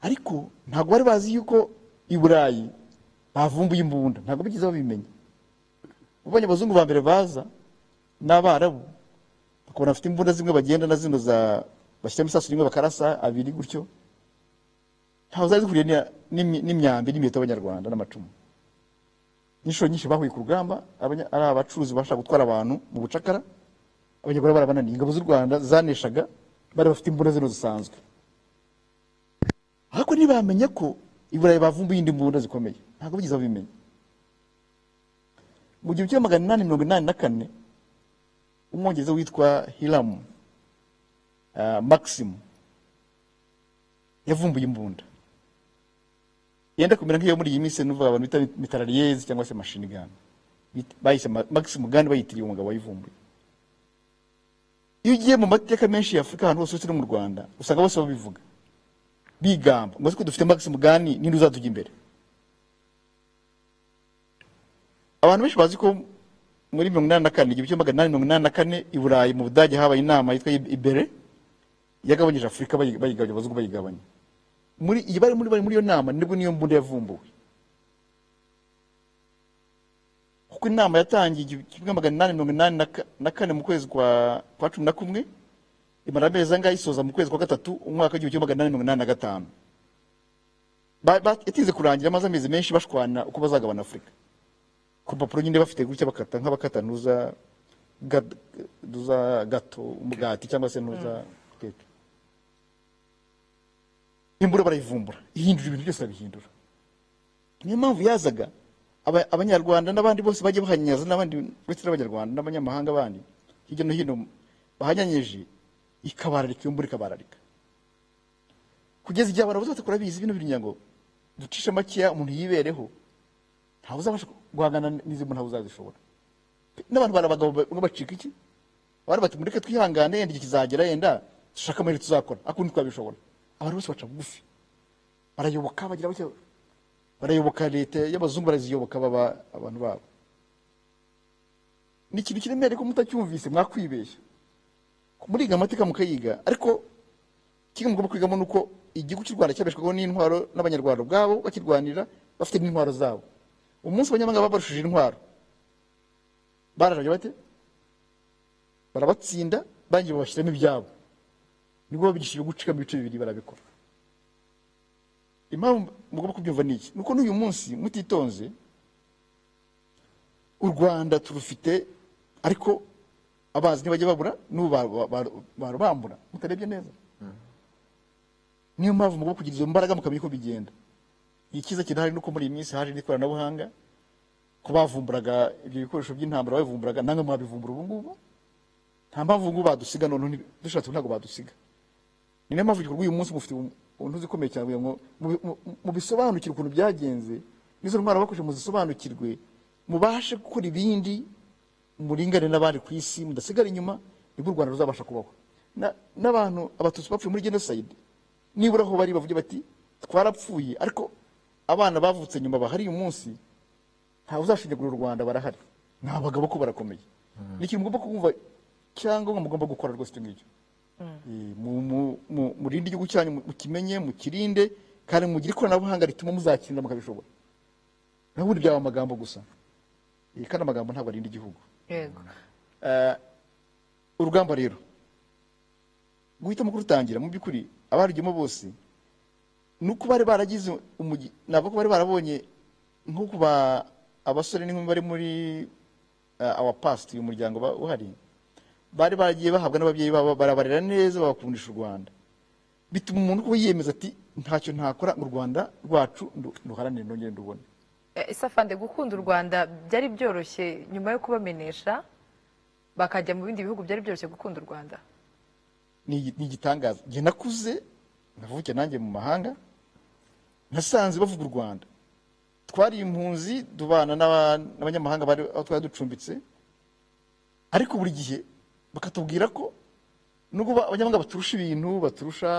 Speaker 18: Ariko ntabwo bari bazi yuko i Burayi bavumbuye imbunda, ntabwo bigeze babimenya. Ubonye abazungu ba mbere baza n'Abarabu, bakabona bafite imbunda zimwe bagenda na zino bashyiramo isasu rimwe bakarasa abiri gutyo, ntaho zari zihuriye n'imyambi n'imiheto y'Abanyarwanda n'amacumu. N'inshuro nyinshi bahuye ku rugamba, ari abacuruzi bashaka gutwara abantu mu bucakara, Abanyarwanda barabananiye. Ingabo z'u Rwanda zaneshaga bari bafite imbunda zino zisanzwe. Ariko ntibamenya ko i Burayi bavumbuye indi mbunda zikomeye, ntabwo bigeze babimenya. Mu 1884 umwongereza witwa Hiram Maxim yavumbuye imbunda yenda kumera nk'iyo muri iyi minsi nuvuga abantu bita mitrailleuse cyangwa se machine gun, bayise Maxim gun, bayitiriye umugabo wayivumbuye. Iyo ugiye mu mateka menshi ya Afurika, ahantu hose no mu Rwanda, usanga bose babivuga bigamba ngo ko dufite Maxim gun, ninde uzatujya imbere. Abantu benshi bazi ko muri 1884 i Burayi mu Budage habaye inama yitwa Ibere, yagabanyije Afurika, bayigabanya abazungu bayigabanya. Muri iyo nama nibwo niyo mbunda yavumbuwe. Kuko inama yatangiye 1884 mu kwezi kwa 11, imara amezi angahe, isoza mu kwezi kwa gatatu umwaka w'1885. Yatinze kurangira, amaze amezi menshi bashwana uko bazagabana Afurika. Ku papuro nyine bafite gutya bakata nk'abakata ntuza gato, umugati cyangwa se ntuza keke. Imbura barayivumbura, ihindura ibintu byose babihindura. Niyo mpamvu yazaga Abanyarwanda n'abandi bose bagiye bahanyaza, n'abandi bose n'Abanyarwanda n'abanyamahanga bandi hirya no hino bahanyanyeje, ikabararika iyo mbura ikabararika. kugeza igihe abantu bose kurabizi bino bintu ngo ducishe makeya umuntu yibereho ntawe uzabasha guhangana n'izi muntu uzazishobora n'abantu barabagabo bamwe bacika iki bari bati mureke twihangane yenda iki kizagera yenda dushaka amahirwe tuzakora akundi twabishobora abantu bose baca bugufi barayoboka bagira bake barayoboka leta y'abazungu baraziyoboka baba abantu babo ni ikintu kiremere ko mutacyumvise mwakwibeshya muriga amateka mukayiga ariko kimwe mugomba kwigamo nuko igihugu cy'u Rwanda cyabeshwaho n'intwaro n'abanyarwanda ubwabo bakirwanira bafite n'intwaro zabo umunsi abanyamahanga babarushije intwaro baraje bate barabatsinda bangiye babashyiramo ibyabo nibwo babigishije gucika mu bice bibiri barabikora impamvu mugomba kubyumva ni iki nuko n'uyu munsi mutitonze u Rwanda turufite ariko abazi ntibajya babura n'ubu barubambura mutarebye neza niyo mpamvu mugomba kugira izo mbaraga mukamenya uko bigenda ikiza kirahari nuko muri iyi minsi haje n'ikoranabuhanga ko bavumburaga ibyo bikoresho by'intambara babivumburaga namwe mwabivumbura ubu ngubu nta mpamvu ngubu badusiga none dushatse ntabwo badusiga ni nayo mpamvu uyu munsi mufite umuntu uzikomeye cyane ngo mubisobanukirwe ukuntu byagenze n'izo ntwara bakoresha muzisobanukirwe mubashe gukora ibindi muringane n'abandi ku isi mudasigara inyuma nibwo u Rwanda ruzabasha kubaho n'abantu abatutsi bapfuye muri genocide nibura aho bari bavuge bati twarapfuye ariko abana bavutse nyuma bahari uyu munsi ntawe uzashinyagurira u Rwanda barahari ni abagabo ko barakomeye ni ikintu mugomba kumva cyangwa mugomba gukora rwose icyo ngicyo murinde igihugu cyanyu mukimenye mukirinde kandi mugire ikoranabuhanga rituma muzakinira mukabishobora naho ubundi byaba amagambo gusa kandi amagambo ntabwo arinda igihugu
Speaker 2: yego
Speaker 18: urugamba rero guhitamo kurutangira mu by'ukuri abarugemo bose nuko bari baragize nabo ko bari barabonye nk'uko abasore n'inkumi bari muri our past uyu muryango uhari bari bagiye bahabwa n'ababyeyi babo barabarera neza babakundisha u Rwanda bituma umuntu ko yiyemeza ati ntacyo ntakora mu Rwanda rwacu nduharanire nongere ndubone
Speaker 2: Isafande gukunda u Rwanda byari byoroshye nyuma yo kubamenesha bakajya mu bindi bihugu byari byoroshye gukunda u Rwanda
Speaker 18: ni igitangaza nge nakuze navuke nanjye mu mahanga nasanze bavuga u Rwanda twari impunzi dubana n'abanyamahanga bari aho twari ducumbitse ariko buri gihe bakatubwira ko nubwo abanyamahanga baturusha ibintu baturusha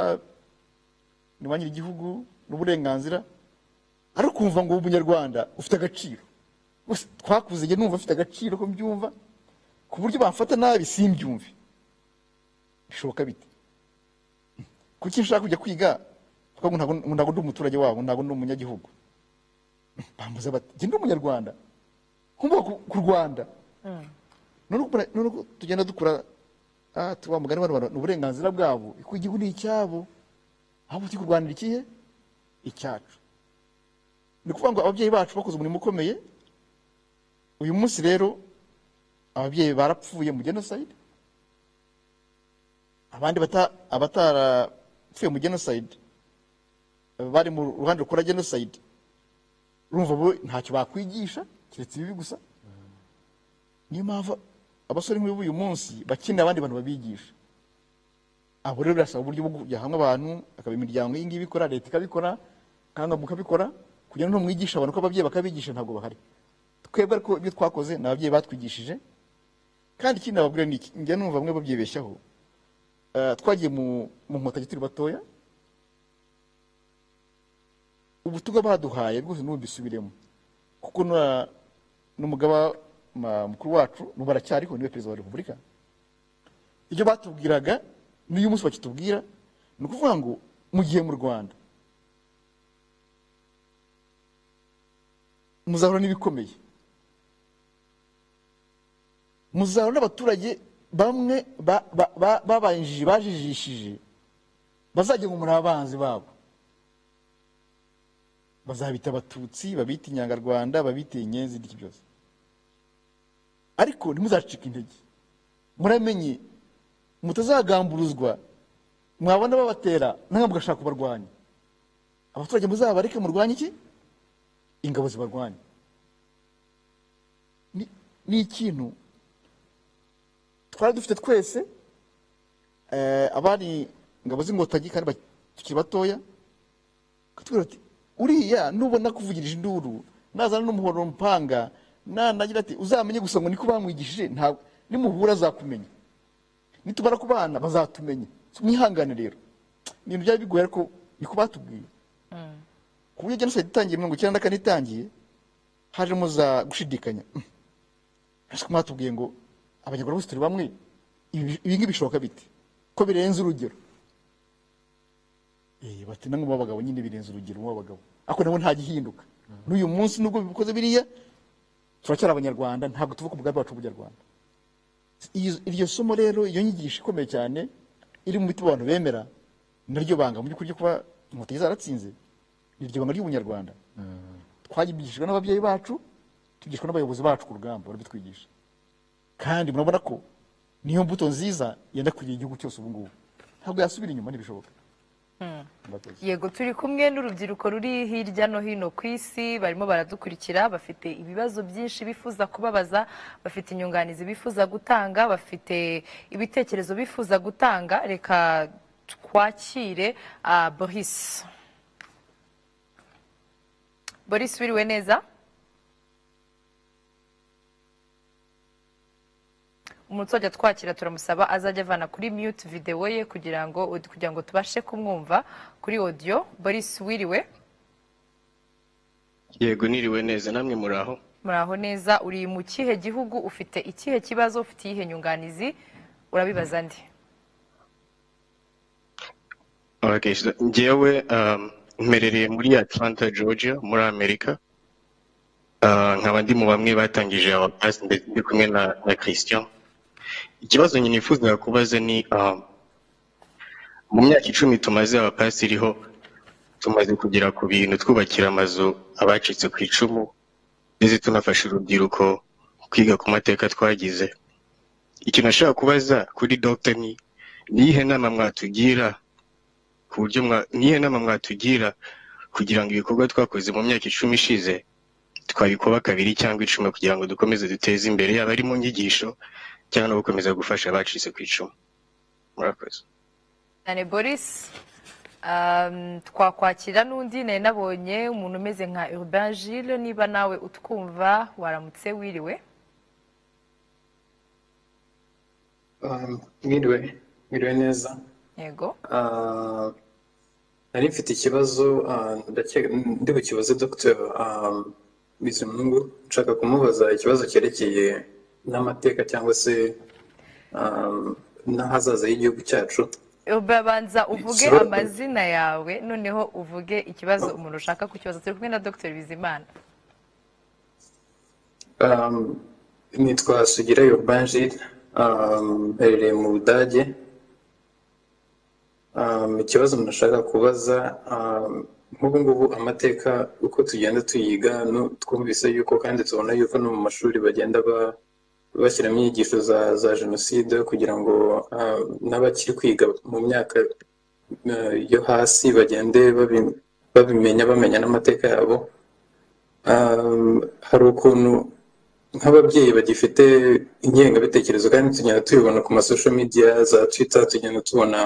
Speaker 18: niwanyira igihugu n'uburenganzira ariko kumva ngo umunyarwanda ufite agaciro twakuze nge numva afite agaciro ko mbyumva ku buryo bamfata nabi simbyumve bishoboka bite kuki nshaka kujya kwiga ntabwo ndi umuturage wabo ntabwo ndi umunyagihugu bambuza bati nge ndi umunyarwanda kumva ku Rwanda none tugenda dukura tuba mugani w'abantu uburenganzira bwabo ko igihugu ni icyabo ahubwo turi kurwanira ikihe icyacu ni ukuvuga ngo ababyeyi bacu bakoze umurimo ukomeye uyu munsi rero ababyeyi barapfuye mu genocide abandi abatarapfuye mu genocide bari mu ruhande rukora genocide urumva bo ntacyo bakwigisha keretse ibibi gusa niyo mpamvu abasore nk'ubu uyu munsi bakeneye abandi bantu babigisha abo rero birasaba uburyo bwo kujya hamwe abantu akaba imiryango iyi ngiyi ibikora leta ikabikora kandi mukabikora kugira ngo mwigishe abantu ko ababyeyi bakabigisha ntabwo bahari twebwe ariko ibyo twakoze ni ababyeyi batwigishije kandi ikindi nababwira ni iki njya numva bamwe babyibeshyaho twagiye mu nkotanyi turi batoya ubutumwa baduhaye rwose n'ubu mbisubiremo kuko n'umugaba mukuru wacu n'ubu aracyariho niwe perezida wa repubulika ibyo batubwiraga n'uyu munsi bakitubwira ni ukuvuga ngo mu gihe mu Rwanda muzahura n'ibikomeye muzahura n'abaturage bamwe bajijishije bazajya ngo muri abanzi babo bazabita abatutsi babita inyangarwanda babita inyenzi n'iki byose ariko ntimuzacike intege muramenye mutazagamburuzwa mwabona babatera namwe mugashaka kubarwanya abaturage muzabareke murwanye iki ingabo zibarwanya ni ikintu twari dufite twese abari ingabo z'inkotanyi kandi tukiri batoya akatubwira ati uriya nubona kuvugirije induru nazana n'umuhoro mpanga nagira ati uzamenye gusa ngo niko bamwigishije ntabwo nimuhura azakumenya nitumara kubana bazatumenya mwihangane rero ibintu byari bigoye ariko niko batubwiye ku buryo jenoside itangiye 1994 itangiye hajemo za gushidikanya ariko mwatubwiye ngo abanyarwanda bose turi bamwe ibi ngibi bishoboka bite ko birenze urugero bati nange mu bagabo nyine birenze urugero mu bagabo ako nabo nta gihinduka n'uyu munsi nubwo bikoze biriya turacyari abanyarwanda ntabwo tuvuga umugambi wacu w'ubunyarwanda iryo somo rero iyo nyigisho ikomeye cyane iri mu mitima abantu bemera naryo banga mu by'ukuri kuba inkotanyi zaratsinze iryo banga ry'ubunyarwanda twagibishijwe n'ababyeyi bacu tugishwa n'abayobozi bacu ku rugamba barabitwigisha kandi murabona ko niyo mbuto nziza yenda kugira igihugu cyose ubu ngubu ntabwo yasubira inyuma ntibishoboka.
Speaker 2: Yego turi kumwe n'urubyiruko ruri hirya no hino ku isi barimo baradukurikira bafite ibibazo byinshi bifuza kubabaza bafite inyunganizi bifuza gutanga bafite ibitekerezo bifuza gutanga reka twakire Boris wiriwe neza umuntu wajya twakira turamusaba azajya avana kuri mute video ye kugira ngo tubashe kumwumva kuri audio. Boris wiriwe?
Speaker 20: Yego niriwe neza namwe muraho?
Speaker 2: Muraho neza. Uri mu kihe gihugu ufite ikihe kibazo ufite ihe nyunganizi urabibaza ndi?
Speaker 20: Okay, njyewe mperereye muri Atlanta Georgia muri Amerika. Nkaba ndi mu bamwe batangije abapasi ndi kumwe na Christian. Ikibazo nyine nifuza kubaza ni mu myaka 10 tumaze abapasi iriho tumaze kugera ku bintu twubakira amazu abacitse ku icumu ndetse tunafasha urubyiruko kwiga ku mateka twagize. Ikintu nashaka kubaza kuri Dr. ni nihe nama mwatugira ku buryo nihe nama mwatugira kugira ngo ibikorwa twakoze mu myaka 10 ishize twabikoba kabiri cyangwa 10 kugira ngo dukomeze duteze imbere yaba ari mu nyigisho cyangwa no gukomeza gufasha abacitse ku icumu. Murakoze.
Speaker 2: Ane Boris twakwakira n'undi nari nabonye umuntu umeze nka Urbain Gilles niba nawe utwumva waramutse wiriwe?
Speaker 3: Mwiriwe neza.
Speaker 2: Yego.
Speaker 3: Nari mfite ikibazo ndi bukibaze Dr. Bizimungu nshaka kumubaza ikibazo cyerekeye n'amateka cyangwa se n'ahazaza y'igihugu cyacu.
Speaker 2: Ubanza uvuge amazina yawe noneho uvuge ikibazo umuntu ushaka kukibaza. Turi kumwe na Dr. Bizimana.
Speaker 3: Nitwa Sugira Urbain Gilles mperereye mu Budage. Ikibazo nashaka kubaza nk'ubu ngubu amateka uko tugenda tuyiga twumvise yuko kandi tubona yuko no mu mashuri bagenda bashyiramo inyigisho za jenoside kugira ngo n'abakiri kwiga mu myaka yo hasi bagende bamenya n'amateka yabo. Hari ukuntu nk'ababyeyi bagifite ingengabitekerezo kandi tugenda tubibona ku masocial media za Twitter tugenda tubona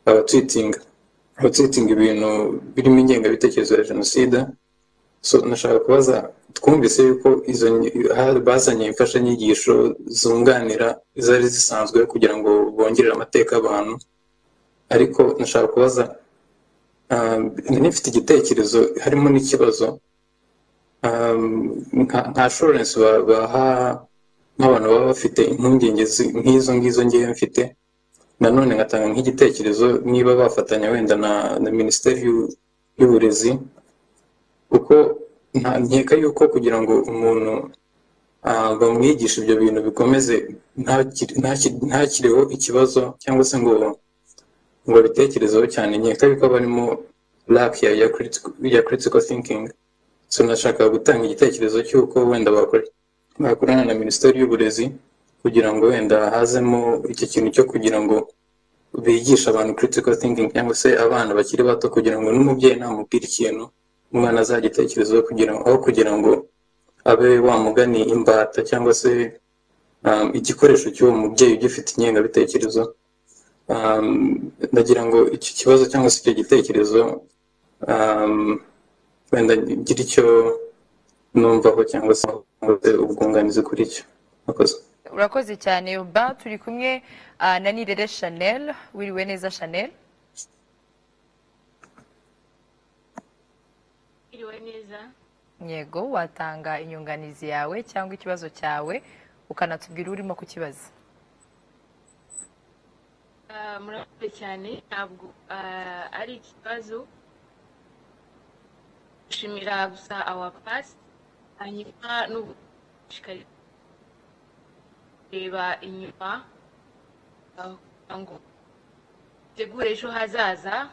Speaker 3: abatwitinga ibintu birimo ingengabitekerezo ya jenoside. So nashaka kubaza twumvise yuko bazanye imfashanyigisho zunganira izari zisanzwe kugira ngo bongerere amateka abantu, ariko nashaka kubaza nifite igitekerezo harimo n'ikibazo nka assurance baha nk'abantu baba bafite impungenge nk'izo ngiye mfite. Nanone ngatanga nk'igitekerezo niba bafatanya wenda na Minisiteri y'Uburezi kuko nkeka yuko kugira ngo umuntu bamwigisha ibyo bintu bikomeze ntakireho ikibazo cyangwa se ngo bitekerezeho cyane, nkeka yuko barimo lack ya critical thinking. So nashaka gutanga igitekerezo cy'uko wenda bakorana na Minisiteri y'Uburezi kugira ngo wenda hazemo iki kintu cyo kugira ngo bigisha abantu critical thinking cyangwa se abana bakiri bato kugira ngo n'umubyeyi namubwira ikintu umwana azagitekerezaho kugira ngo abe wamugani imbata cyangwa se igikoresho cy'uwo mubyeyi ugifite ingengabitekerezo. Ndagira ngo iki kibazo cyangwa se icyo gitekerezo wenda ngira icyo numvaho cyangwa se ubwunganizi kuri icyo.
Speaker 2: urakoze cyane Urbain. Turi kumwe na Nirere Chanel. Wiriwe neza Chanel?
Speaker 21: Wiriwe neza.
Speaker 2: Yego, watanga inyunganizi yawe cyangwa ikibazo cyawe ukanatubwira urimo kukibaza.
Speaker 21: Murakoze cyane, ntabwo ari ikibazo. Shimira gusa our past, hanyuma n'ubushikari reba inyuma ngo tegure ejo hazaza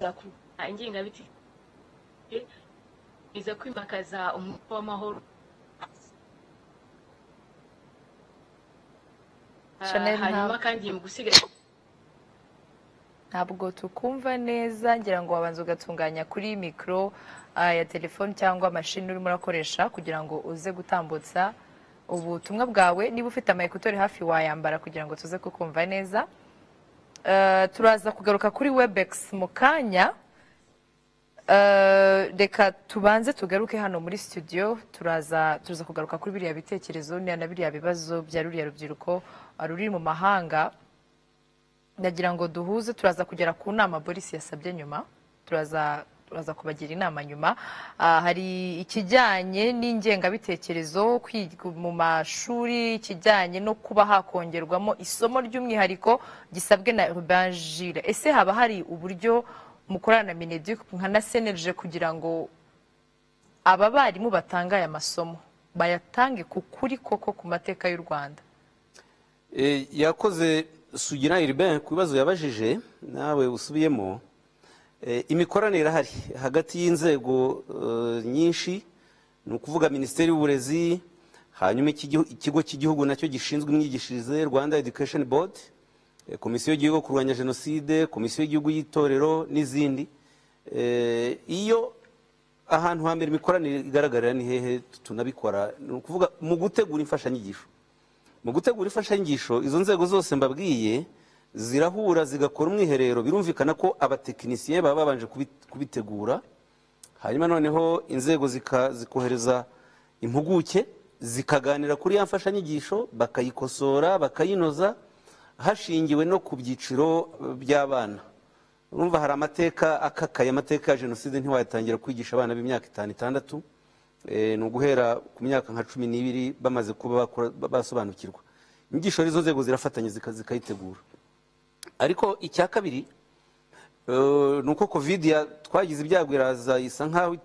Speaker 21: zakubona ingengabitekerezo iza kwimakaza umuco w'amahoro. Hanyuma kandi mu gusigasira
Speaker 2: ntabwo tukumva neza, ngira ngo wabanza ugatunganya kuri mikoro ya telefone cyangwa mashini urimo urakoresha kugira ngo uze gutambutsa ubutumwa bwawe. Niba ufite amayekutori hafi wayambara kugira ngo tuze kukumva neza. Turaza kugaruka kuri Webex mu kanya. Reka tubanze tugaruke hano muri studio. Turaza kugaruka kuri biriya bitekerezo na biriya bibazo bya ruriya rubyiruko ruri mu mahanga. Ndagira ngo duhuze, turaza kugera ku nama Boris yasabye nyuma, turaza kubagira inama nyuma. Hari ikijyanye n'ingengabitekerezo kwiga mu mashuri, ikijyanye no kuba hakongerwamo isomo ry'umwihariko gisabwe na Urbain Gilles. Ese haba hari uburyo mukorana na Mineduc nka na Senerge kugira ngo aba barimu batanga aya masomo bayatange ku kuri koko ku mateka y'u Rwanda?
Speaker 19: Yakoze Sugira Urbain ku bibazo yabajije, nawe usubiyemo. Imikoranire irahari hagati y'inzego nyinshi, ni ukuvuga Minisiteri y'Uburezi, hanyuma ikigo cy'igihugu nacyo gishinzwe imyigishirize Rwanda Education Board, Komisiyo y'igihugu kurwanya Jenoside, Komisiyo y'igihugu y'itorero n'izindi. Iyo ahantu hambere imikoranire igaragarira ni hehe tunabikora, ni ukuvuga mu gutegura imfashanyigisho. Mu gutegura imfashanyigisho izo nzego zose mbabwiye zirahura zigakora umwiherero. Birumvikana ko abatekinisiye baba babanje kubitegura, hanyuma noneho inzego zikohereza impuguke zikaganira kuri ya mfashanyigisho, bakayikosora bakayinoza hashingiwe no ku byiciro by'abana. Urumva hari amateka akakaye, amateka ya Jenoside ntiwayatangira kwigisha abana b'imyaka 5-6, ni uguhera ku myaka nka 12 bamaze kuba basobanukirwa. Inyigisho izo nzego zirafatanya zikayitegura. Ariko icya kabiri nuko Covid twagize ibyago iraza isa nkaho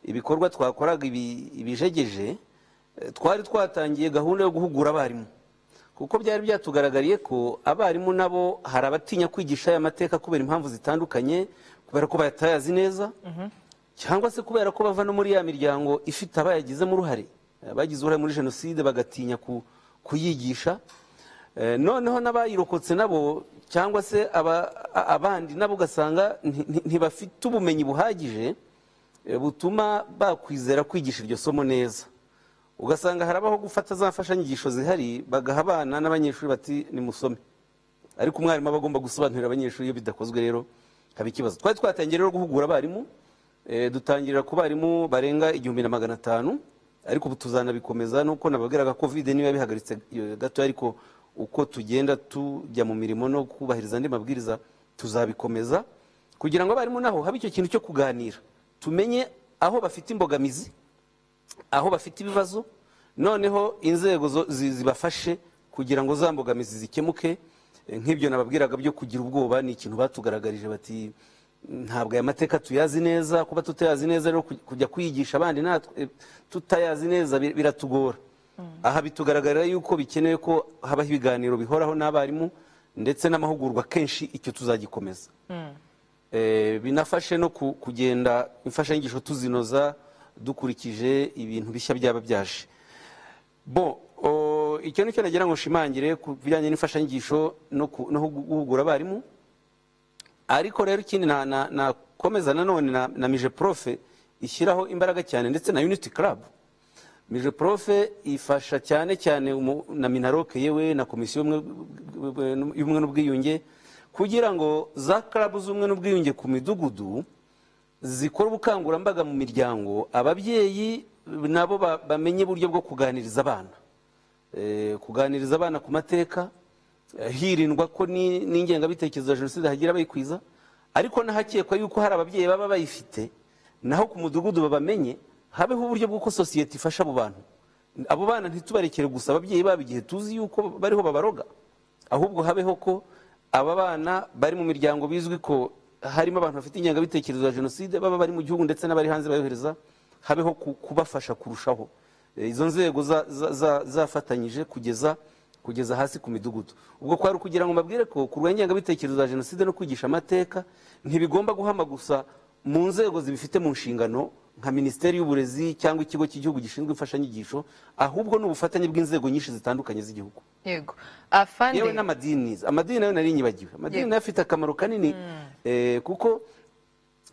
Speaker 19: ibikorwa twakoraga ibijegeje. Twari twatangiye gahunda yo guhugura abarimu, kuko byari byatugaragariye ko abarimu nabo hari abatinya kwigisha aya mateka kubera impamvu zitandukanye, kubera ko bayatayazi neza, cyangwa se kubera ko bava no muri ya miryango ifite abayagizemo uruhare, bagize uruhare muri Jenoside bagatinya kuyigisha. Noneho n'abayirokotse nabo cyangwa se abandi nabo ugasanga ntibafite ubumenyi buhagije butuma bakwizera kwigisha iryo somo neza. Ugasanga harabaho gufata za mfashanyigisho zihari bagaha abana n'abanyeshuri bati nimusome, ariko umwarimu aba agomba gusobanurira abanyeshuri. Iyo bidakozwe rero haba ikibazo. Twari twatangiye rero guhugura abarimu, dutangirira ku barimu barenga 1500, ariko ubu tuzanabikomeza. Nuko nababwiraga Covid niba bihagaritse gato, ariko uko tugenda tujya mu mirimo no kubahiriza andi mabwiriza tuzabikomeza, kugira ngo abarimu naho habe icyo kintu cyo kuganira, tumenye aho bafite imbogamizi, aho bafite ibibazo, noneho inzego zibafashe kugira ngo za mbogamizi zikemuke. Nk'ibyo nababwiraga byo kugira ubwoba ni ikintu batugaragarije bati ntabwo aya mateka tuyazi neza. Kuba tutayazi neza rero kujya kwigisha abandi natwe tutayazi neza biratugora. Aha bitugaragarira yuko bikenewe ko habaho ibiganiro bihoraho n'abarimu ndetse n'amahugurwa kenshi. Icyo tuzagikomeza. Binafashe no kugenda imfashanyigisho tuzinoza dukurikije ibintu bishya byaba byaje. Icyo nicyo nagira ngo nshimangire ku bijyanye n'imfashanyigisho no guhugura abarimu. Ariko rero ikindi nakomeza nanone na Mije Profe ishyiraho imbaraga cyane, ndetse na Unity Club. Mije Profe ifasha cyane na Minaroke yewe na Komisiyo y'Ubumwe n'Ubwiyunge kugira ngo za karabu z'ubumwe n'ubwiyunge ku midugudu zikora ubukangurambaga mu miryango, ababyeyi nabo bamenye uburyo bwo kuganiriza abana, kuganiriza abana ku mateka, hirindwa ko n'ingengabitekerezo ya jenoside hagira abayikwiza, ariko n'ahakekwa yuko hari ababyeyi baba bayifite, naho ku mudugudu babamenye, habeho uburyo bw'uko sosiyete ifasha abo bantu. Abo bana ntitubarekere gusa ababyeyi babo igihe tuzi yuko bariho babaroga, ahubwo habeho ko aba bana bari mu miryango bizwi ko harimo abantu bafite ingengabitekerezo ya jenoside, baba bari mu gihugu ndetse n'abari hanze bayohereza, habeho kubafasha kurushaho. Izo nzego zafatanyije kugeza hasi ku midugudu. Ubwo kwari kugira ngo mbabwire ko kurwanya ingengabitekerezo ya jenoside no kwigisha amateka ntibigomba guhama gusa mu nzego zibifite mu nshingano nka Minisiteri y'Uburezi cyangwa ikigo cy'igihugu gishinzwe imfashanyigisho, ahubwo n'ubufatanye bw'inzego nyinshi zitandukanye z'igihugu.
Speaker 2: Yego.
Speaker 19: Yewe n'amadini nayo nari nyibagiwe. Amadini nayo afite akamaro kanini kuko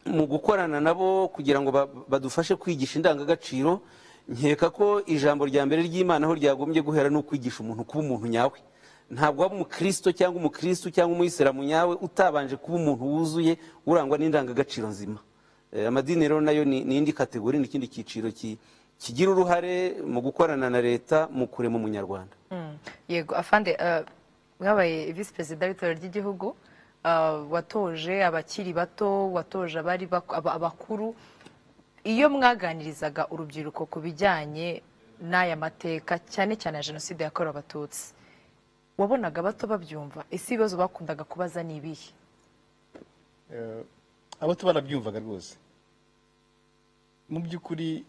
Speaker 19: mu gukorana nabo kugira ngo badufashe kwigisha indangagaciro, nkeka ko ijambo rya mbere ry'Imana aho ryagombye guhera no kwigisha umuntu kuba umuntu nyawe. Ntabwo waba umukristo cyangwa umuyisilamu nyawe utabanje kuba umuntu wuzuye urangwa n'indangagaciro nzima. Amadini rero nayo ni indi kategori, ni ikindi cyiciro kigira uruhare mu gukorana na leta mu kurema umunyarwanda.
Speaker 2: Yego. Afande, mwabaye visi perezida w'itorero ry'igihugu, watoje abakiri bato, watoje abakuru. Iyo mwaganirizaga urubyiruko ku bijyanye n'aya mateka cyane cyane ya jenoside yakorewe abatutsi, wabonaga bato babyumva? Ese ibibazo bakundaga kubaza ni ibihe?
Speaker 18: Abato barabyumvaga rwose. Mu by'ukuri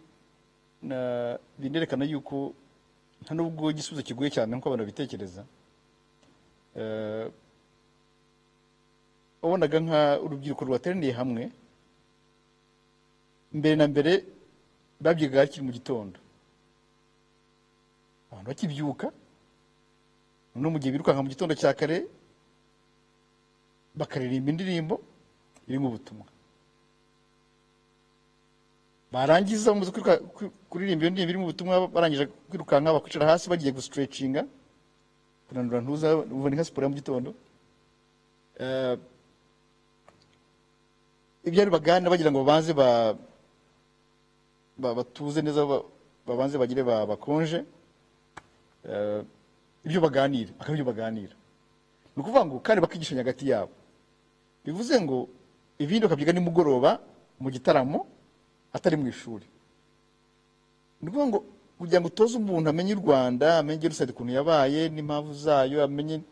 Speaker 18: binerekana yuko nta nubwo igisubizo kigoye cyane nk'uko abantu babitekereza. Wabonaga nka urubyiruko rwateraniye hamwe, mbere na mbere babyigaga hakiri mu gitondo, abantu bakibyuka, no mu gihe birukanka mu gitondo cya kare bakaririmba indirimbo irimo ubutumwa. Barangiza bamaze kuririmba iyo ndirimbo irimo ubutumwa, barangije kwirukanka bakicara hasi bagiye gustretchinga, kunanura ntuza, ubona nka siporo ya mu gitondo. Ibyo ari bagana bagira ngo babanze batuze neza, babanze bagire bakonje, ibyo baganira akaba ibyo baganira. Ni ukuvuga ngo kandi bakigishanya hagati yabo. Bivuze ngo ibindi bakabyiga nimugoroba mu gitaramo atari mu ishuri. Ni ukuvuga ngo kugira ngo utoze umuntu amenye u Rwanda, amenye Jenoside ukuntu yabaye n'impamvu zayo, amenye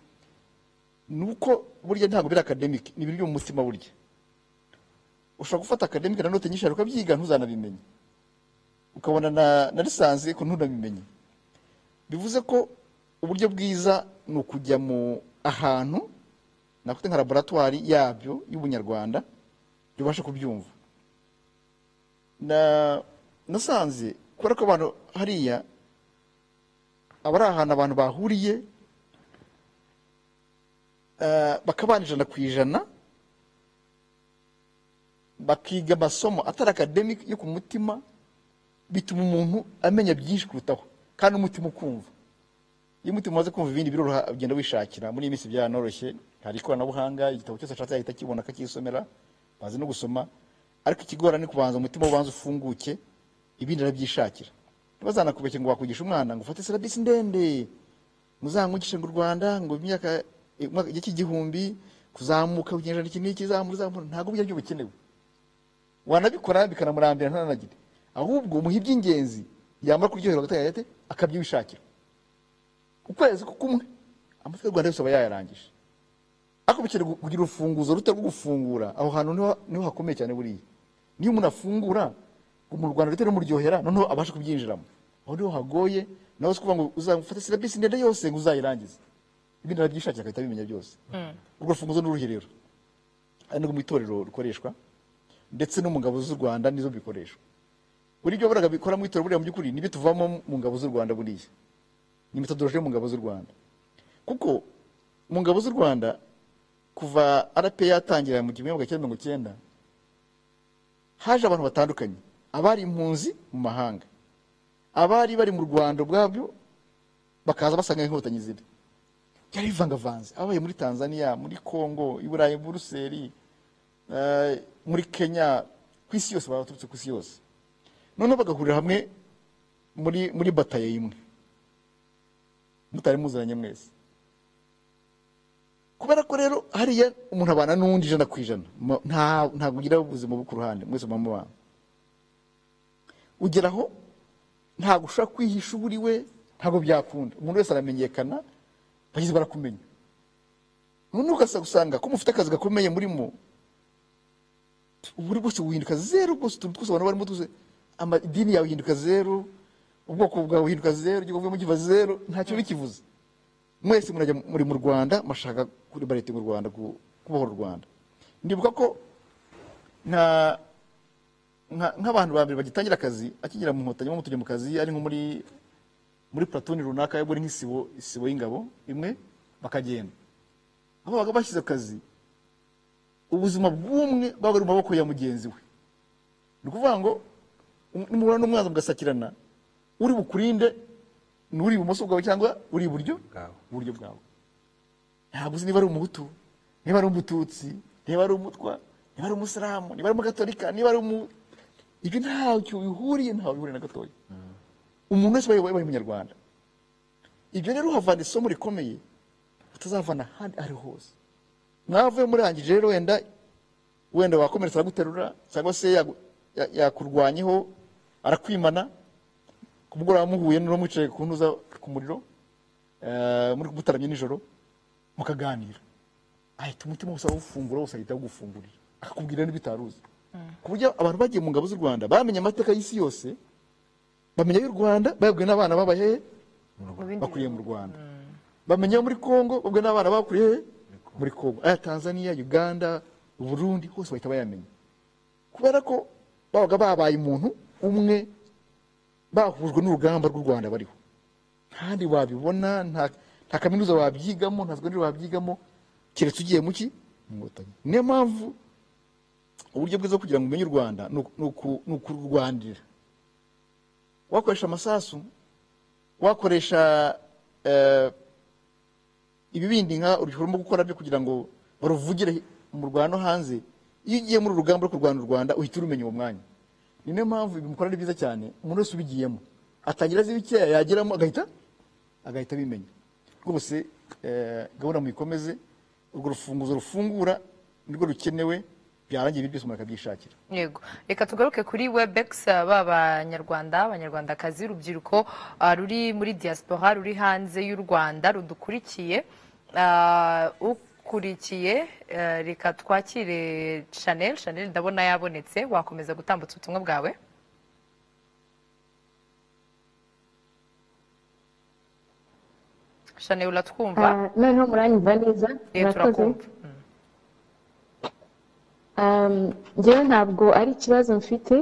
Speaker 18: nuko burya ntabwo biri academic, ni ibintu byo mu mutima burya. Ushobora gufata academic na note nyinshi ukabyiga ntuzanabimenye, ukabona na lisansi ko ntunabimenye. Bivuze ko uburyo bwiza ni ukujya mu ahantu nakwita nka laboratoire yabyo y'ubunyarwanda bibasha kubyumva. Nasanze kubera ko abantu hariya aba ari ahantu abantu bahuriye bakabana 100%, bakiga amasomo atari academic yo ku mutima, bituma umuntu amenya byinshi kurutaho kandi umutima ukumva. Iyo umutima umaze kumva ibindi biroroha ugenda wishakira. Muri iyi minsi byanoroshye, hari ikoranabuhanga, igitabo cyose ashatse yahita kibona akakisomera, bazi no gusoma. Ariko ikigorane kubanza umutima ubanza ufunguke, ibindi arabyishakira. Ntibazanakubeshye ngo wakugisha umwana ngo ufate syllabus ndende, muzangugishe ngo u Rwanda ngo imyaka y'igihumbi kuzamuka ugenjana iki n'iki zamura, ntabwo burya byo bukenewe. Wanabikora bikanamurambira ntananagire, ahubwo umuha iby'ingenzi yamara kuryoherwa gatayate akabyishakira. Ukwezi kumwe amateka y'u Rwanda yose aba yayarangije. Ako bikere kugira urufunguzo rutari gufungura aho hantu niho hakomeye cyane buriya. Niyo umuntu afungura mu Rwanda rutari muryohera, noneho abasha kubyinjiramo. Aho niho hagoye, nawe kuvuga ngo uzafata syllabus ndende yose ngo uzayirangize. Ibindi arabyishakira akahita bimenya byose. Urwo rufunguzo n'uruhirero. Ari no mu itorero rukoreshwa, ndetse no mu ngabo z'u Rwanda nizo bikoreshwa. Buri byo baraga bikora mu itorero buriya mu by'ukuri nibi tuvamo mu ngabo z'u Rwanda buriya. Ni metodologie mu ngabo z'u Rwanda. Kuko mu ngabo z'u Rwanda kuva RP yatangira mu 1990 haje abantu batandukanye, abari impunzi mu mahanga, abari bari mu Rwanda ubwabyo bakaza basanga inkotanyi ziri. byari bivangavanze abaye muri Tanzania muri Congo i Burayi Buruseli muri Kenya ku isi yose baturutse ku isi yose noneho bagahurira hamwe muri bataye imwe mutari muzanye mwese kubera ko rero hariya umuntu abana n'undi 100%, ntabwo ugira ubuzima bwo ku ruhande mwese mama ugeraho ntabwo ushaka kwihisha uburiwe ntabwo byakunda umuntu wese aramenyekana bagize barakumenya noneho ugasanga ko mufite akazi gakomeye murimo uburi bwose uhinduka zero bwose twose abantu barimo tuze amadini yawe uhinduka zero ubwoko bwawe uhinduka zero igihugu mu kiva zero ntacyo bikivuze mwese murajya muri mu Rwanda mashaka kuri barete mu Rwanda kubohora u Rwanda ndibuka ko nk'abantu ba mbere bagitangira akazi akigira mu nkotanyi mu tujye mu kazi ari nko muri platoon runaka yo muri nk'isibo y'ingabo imwe bakagenda abo baga bashyize akazi ubuzima bw'umwe baba mu maboko ya mugenzi we ni kuvuga ngo nimubona n'umwanzi mugasakirana uri bukurinde n'uri ibumoso bwawe cyangwa uri iburyo bwawe ntabwo uzi niba ari umuhutu niba ari umututsi niba ari umutwa niba ari umusilamu niba ari umugatolika niba ari ibyo ntacyo bihuriye na gatoya umuntu wese babaye umunyarwanda ibyo rero havana isomo rikomeye utazavana ahandi ari hose mwavuye murangije rero wenda wakomeretsa araguterura cyangwa se yakurwanyeho arakwimana kumugora muhuye no mwicaye ku ntuza ku muriro muri mutaramye nijoro mukaganira ahita umutima wose awufungura wose ahita agufungurira akakubwira n'ibitaruzi ku buryo abantu bagiye mu ngabo z'u Rwanda bamenye amateka y'isi yose bamenya y'u Rwanda bayabwiye n'abana babahe bakuriye mu Rwanda bamenya muri Congo babwiye n'abana bakuriye muri Congo Tanzania Uganda Burundi hose bahita bayamenya kubera ko babaga babaye umuntu umwe bahujwe n'urugamba rw'u Rwanda bariho kandi wabibona nta kaminuza wabyigamo nta secondaire wabyigamo keretse ugiye muki Inkotanyi niyo mpamvu uburyo bwiza kugira ngo umenye u Rwanda ni ukurwandira wakoresha amasasu wakoresha ibibindi nka urimo gukora byo kugira ngo baruvugire mu Rwanda hanze iyo ugiye muri urugamba rwo kurwana u Rwanda uhita urumenya uwo mwanya ni niyo mpamvu ibimukora ari byiza cyane umuntu wese ubigiyemo atangira azi bikeya yageramo agahita bimenya rwose gahunda muyikomeze urwo rufunguzo rufungura nirwo rukenewe byarangiye byose umuntu akabyishakira
Speaker 2: yego reka tugaruke kuri Webex abanyarwandakazi urubyiruko ruri muri diaspora ruri hanze y'u Rwanda rudukurikiye reka twakire Chanel ndabona yabonetse wakomeza gutambutsa ubutumwa bwawe Chanel uratwumva
Speaker 1: noneho muranyumva neza
Speaker 2: murakoze
Speaker 1: njyewe ntabwo ari ikibazo mfite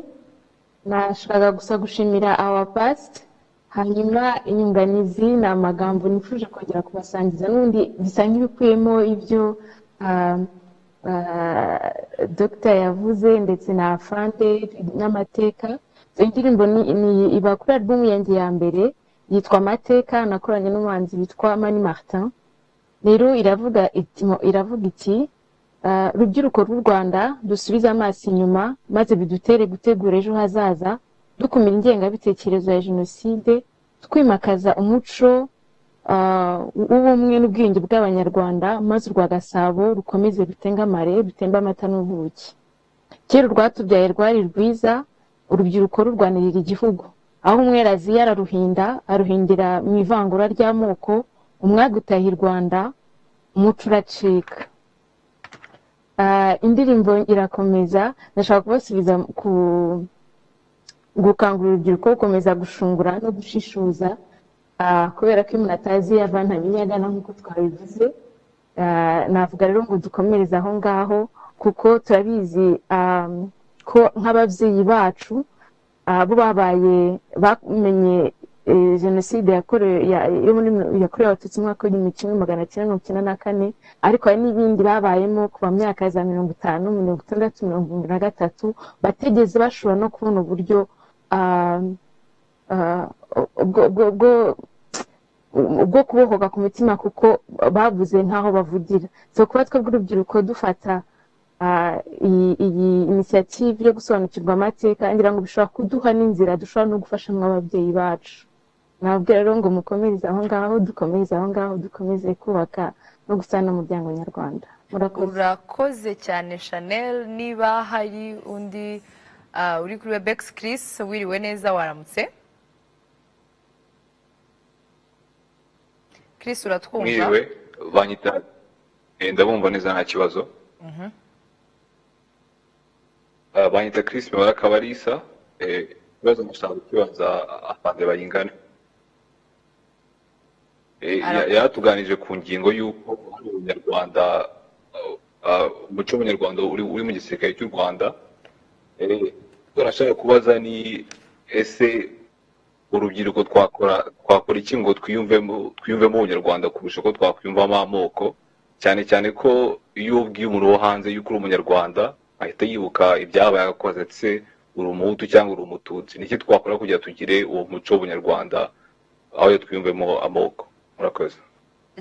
Speaker 1: nashakaga gusa gushimira our past hanyuma inyunganizi ni amagambo nifuje kongera kubasangiza n'ubundi bisa nk'ibikuyemo ibyo Dr yavuze ndetse na Afande n'amateka indirimbo ni iba kuri album yanjye ya mbere yitwa Amateka nakoranye n'umuhanzi witwa Mani Martin rero iravuga iti rubyiruko rw'u Rwanda dusubize amaso inyuma maze bidutere gutegura ejo hazaza dukumira ingengabitekerezo ya jenoside twimakaza umuco w'ubumwe n'ubwiyunge bw'abanyarwanda maze urwa Gasabo rukomeze rutengamare rutemba amata n'ubuki kera urwatubyaye rwari rwiza urubyiruko rurwanirira igihugu aho umwerazi aruhindira mu ivangura ry'amoko umwagutaha i Rwanda umuco uracika indirimbo irakomeza ndashaka kubasubiza gukangurira urubyiruko gukomeza gushungura no gushishuza kubera ko umuntu atazi avana iminyagana nk'uko twabivuze navuga rero ngo dukomereze aho ngaho kuko turabizi ko nk'ababyeyi bacu bo bamenye jenoside yakorewe abatutsi mu mwaka w'igihumbi kimwe magana cyenda mirongo icyenda na kane ariko hari n'ibindi babayemo kuva mu myaka ya za 50, 60, 73 bategeze bashobora no kubona uburyo ubwo kubohoka ku mutima kuko babuze ntaho bavugira so kuba twebwe urubyiruko dufata iyi initiative yo gusobanukirwa amateka ngira ngo bishobora kuduha n'inzira dushobora no gufasha ababyeyi bacu nababwira rero ngo mukomereze aho ngaho dukomeze kubaka no gusana umuryango nyarwanda.
Speaker 2: Urakoze cyane Chanel. Niba hari undi uri kuri Webex, Chris wiriwe neza, waramutse? Chris uratwumva?
Speaker 4: Mwiriwe, banyita ndabumva neza nta kibazo. Banyita Chris Mibara Kabarisa, ibibazo musanzwe kibaza afande bayingana. Yaratuganije ku ngingo y'uko Umunyarwanda umuco w'Umunyarwanda uri mu gisirikare cy'u Rwanda. Turashaka kubaza ni ese urubyiruko twakora iki ngo twiyumvemo Ubunyarwanda kurusha ko twakwiyumvamo amoko, cyane cyane ko iyo ubwiye umuntu wo hanze yuko uri Umunyarwanda ahita yibuka ibyabaye agakoze ese uri Umuhutu cyangwa uri Umututsi. Niki twakora kugira tugire uwo muco w'Ubunyarwanda aho twiyumvemo amoko? Murakoze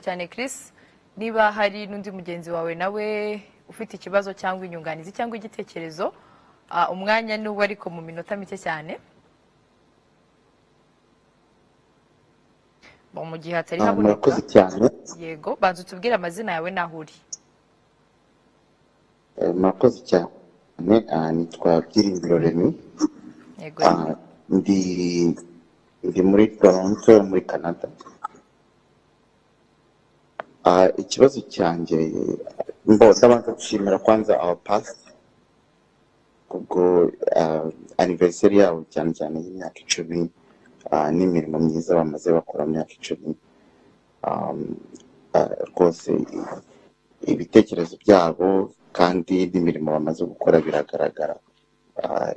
Speaker 2: cyane Chris. Niba hari n'undi mugenzi wawe nawe ufite ikibazo cyangwa inyunganizi cyangwa igitekerezo, umwanya n'uwo ariko mu minota mike cyane. Mu gihe hatari haboneka.
Speaker 22: Murakoze cyane.
Speaker 2: Yego, banza utubwire amazina yawe n'aho uri.
Speaker 22: Murakoze cyane. Nitwa Byiringiro Remy.
Speaker 2: Yego.
Speaker 22: Ndi muri Toronto muri Canada. Ikibazo cyanjye ndabanza gushimira kwanza our past kubwo anniversary yabo cyane cyane y'imyaka 10 n'imirimo myiza bamaze bakora mu myaka 10. Rwose ibitekerezo byabo kandi n'imirimo bamaze gukora biragaragara.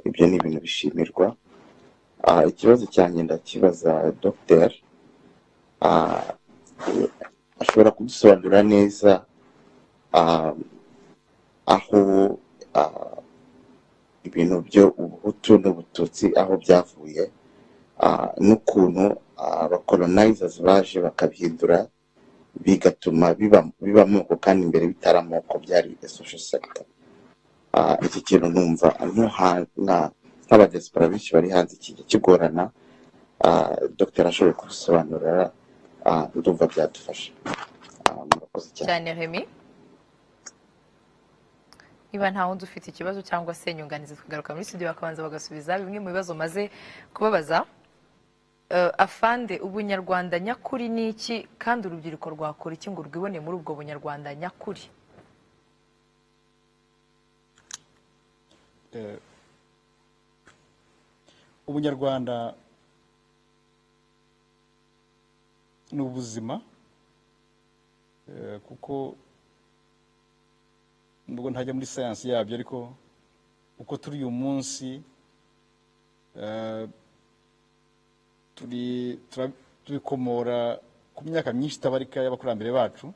Speaker 22: Ibyo ni ibintu bishimirwa. Ikibazo cyanjye ndakibaza Dr. ashobora kudusobanurira neza aho ibintu byo Ubuhutu n'Ubututsi aho byavuye n'ukuntu abacolonizers baje bakabihindura bigatuma biba amoko kandi imbere bitari amoko byari social sector. Iki kintu numva nk'abadiaspora benshi bari hanze kijya kigorana. Dr. ashoboye kudusobanurira ndumva byadufasha. Murakoze
Speaker 2: cyane Remy. Niba nta wundi ufite ikibazo cyangwa se inyunganizi tukagaruka muri studio bakabanza bagasubiza bimwe mu bibazo maze kubabaza. Afande, Ubunyarwanda nyakuri ni iki kandi urubyiruko rwakora iki ngo rwibone muri ubwo Bunyarwanda nyakuri?
Speaker 18: Ubunyarwanda ni ubuzima, kuko nubwo ntajya muri sayansi yabyo ariko uko turi uyu munsi tubikomora ku myaka myinshi itabarika y'abakurambere bacu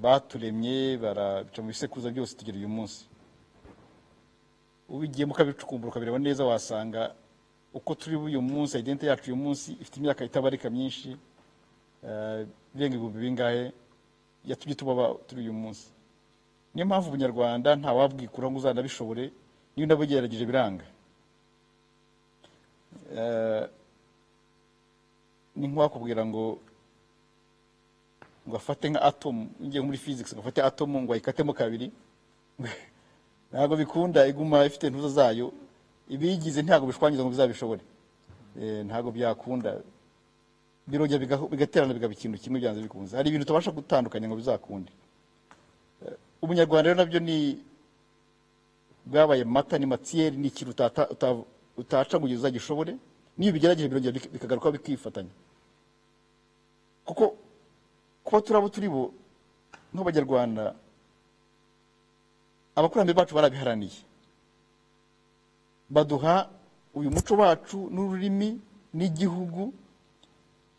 Speaker 18: baturemye barabica mu bisekuruza byose tugera uyu munsi. Ubigiyemo ukabicukumbura ukabireba neza wasanga uko turi uyu munsi, identite yacu uyu munsi ifite imyaka itabarika myinshi, birenga ibihumbi bingahe yatumye tuba turi uyu munsi. Niyo mpamvu Ubunyarwanda nta wabwikura ngo uzanabishobore, niyo nabugerageje biranga. Ni nk'uwakubwira ngo afate nka atom, ngiye muri physics ngo afate atom ngo ayikatemo kabiri, ntabwo bikunda, iguma ifite intuza zayo, ibiyigize ntabwo bishwangiza ngo bizabishobore. Ntabwo byakunda, birojya bigaterana bigaba ikintu kimwe byanze bikunze. Hari ibintu tubasha gutandukanya ngo bizakunde. Ubunyarwanda rero nabyo ni bwabaye mata, ni matière, ni ikintu utaca ngo uzagishobore, niyo bigerageje birongera bikagaruka bikifatanya. Kuko kuba turabo turi bo nk'Abanyarwanda, abakurambere bacu barabiharaniye, baduha uyu muco wacu n'ururimi n'igihugu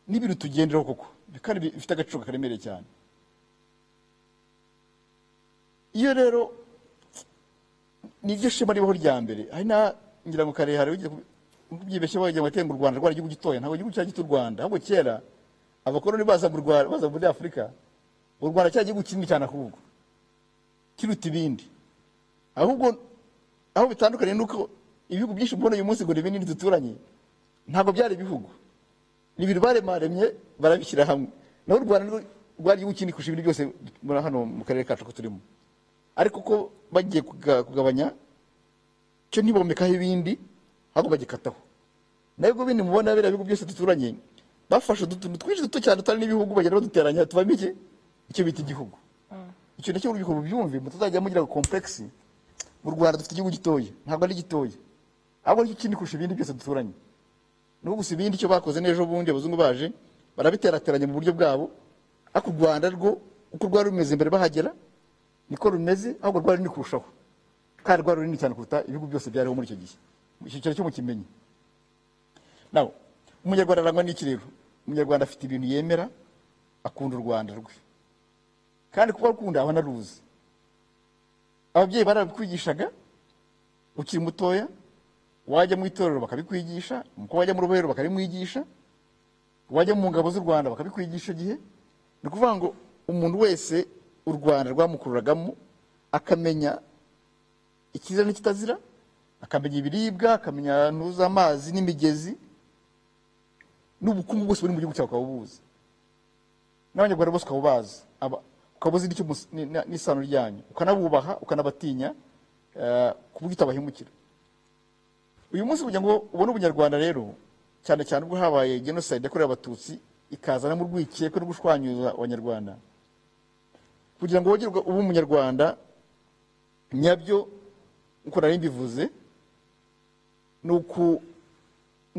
Speaker 18: n'ibintu tugenderaho koko kandi bifite agaciro karemereye cyane. Iyo rero niryo shema ribaho rya mbere, hari na ngira ngo kare hari ugiye kubyibeshye wagira ngo atenga u Rwanda rwari igihugu gitoya, ntabwo igihugu cyari gito u Rwanda, ahubwo kera abakoloni baza mu Rwanda, baza muri Afurika, u Rwanda cyari igihugu kinini cyane ahubwo kiruta ibindi, ahubwo aho bitandukanye nuko ibihugu byinshi mbona uyu munsi ngo ni binini duturanye, ntabwo byari ibihugu, ni ibintu baremaremye barabishyira hamwe. Naho u Rwanda rwari igihugu kinini kurusha ibindi byose muri hano mu karere kacu ko turimo, ariko ko bagiye kugabanya cyo ntibomekaho ibindi, ahubwo bagikataho. Nabwo bindi mubona biriya bihugu byose duturanye bafashe utuntu twinshi duto cyane tutari n'ibihugu, bagenda baduteranya tuvamo iki, icyo bita igihugu. Icyo nacyo urubyiruko bubyumve, mutazajya mugira complex. Mu Rwanda dufite igihugu gitoya, ntabwo ari gitoya, ahubwo ari kinini kurusha ibindi byose duturanye. N'ubu gusa ibindi icyo bakoze n'ejo bundi abazungu baje barabiterateranya mu buryo bwabo, ariko u Rwanda rwo uko rwari rumeze mbere bahagera niko rumeze, ahubwo rwari runini kurushaho, kandi rwari runini cyane kuruta ibihugu byose byariho muri icyo gihe. Icyo cyari cyo mu kimenyi. Nawe umunyarwanda arangwa n'iki rero? Umunyarwanda afite ibintu yemera, akunda u Rwanda rwe, kandi kuba akunda aba anaruzi. Ababyeyi barabikwigishaga ukiri mutoya, wajya mu itorero bakabikwigisha, uko wajya mu rubohero bakabimwigisha, wajya mu ngabo z'u Rwanda bakabikwigisha igihe. Ni ukuvuga ngo umuntu wese u Rwanda rwamukururagamo akamenya ikizira n'ikitazira, akamenya ibiribwa, akamenya ntuza amazi n'imigezi, n'ubukungu bwose buri mu gihugu cyawe ukaba ubuzi, n'abanyarwanda bose ukaba ubazi, ukaba uzi n'isano ryanyu, ukanabubaha ukanabatinya ku buryo utabahemukira. Uyu munsi kugira ngo ubone ubunyarwanda rero, cyane cyane ubwo habaye genocide yakorewe abatutsi ikazana mu rwikekwe no gushwanyuza abanyarwanda, kugira ngo wongere ube umunyarwanda nyabyo uko nari mbivuze, ni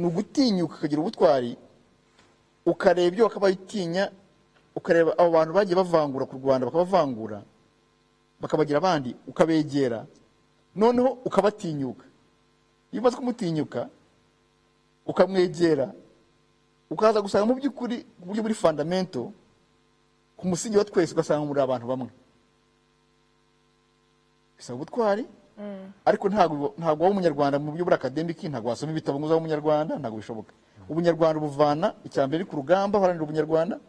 Speaker 18: ugutinyuka ukagira ubutwari, ukareba ibyo bakabatinya, ukareba abo bantu bagiye bavangura ku Rwanda bakabavangura bakabagira abandi, ukabegera noneho ukabatinyuka. Iyo umaze kumutinyuka ukamwegera, ukaza gusanga mu by'ukuri ku buryo buri fundamento ku musingi wa twese, ugasanga muri abantu bamwe. Bisaba ubutwari, ariko ntabwo waba umunyarwanda mu buryo buri akademiki, ntabwo wasoma ibitabo ngo uzabe umunyarwanda, ntabwo bishoboka. Ubunyarwanda ubuvana icyambere ku rugamba, uharanira ubunyarwanda,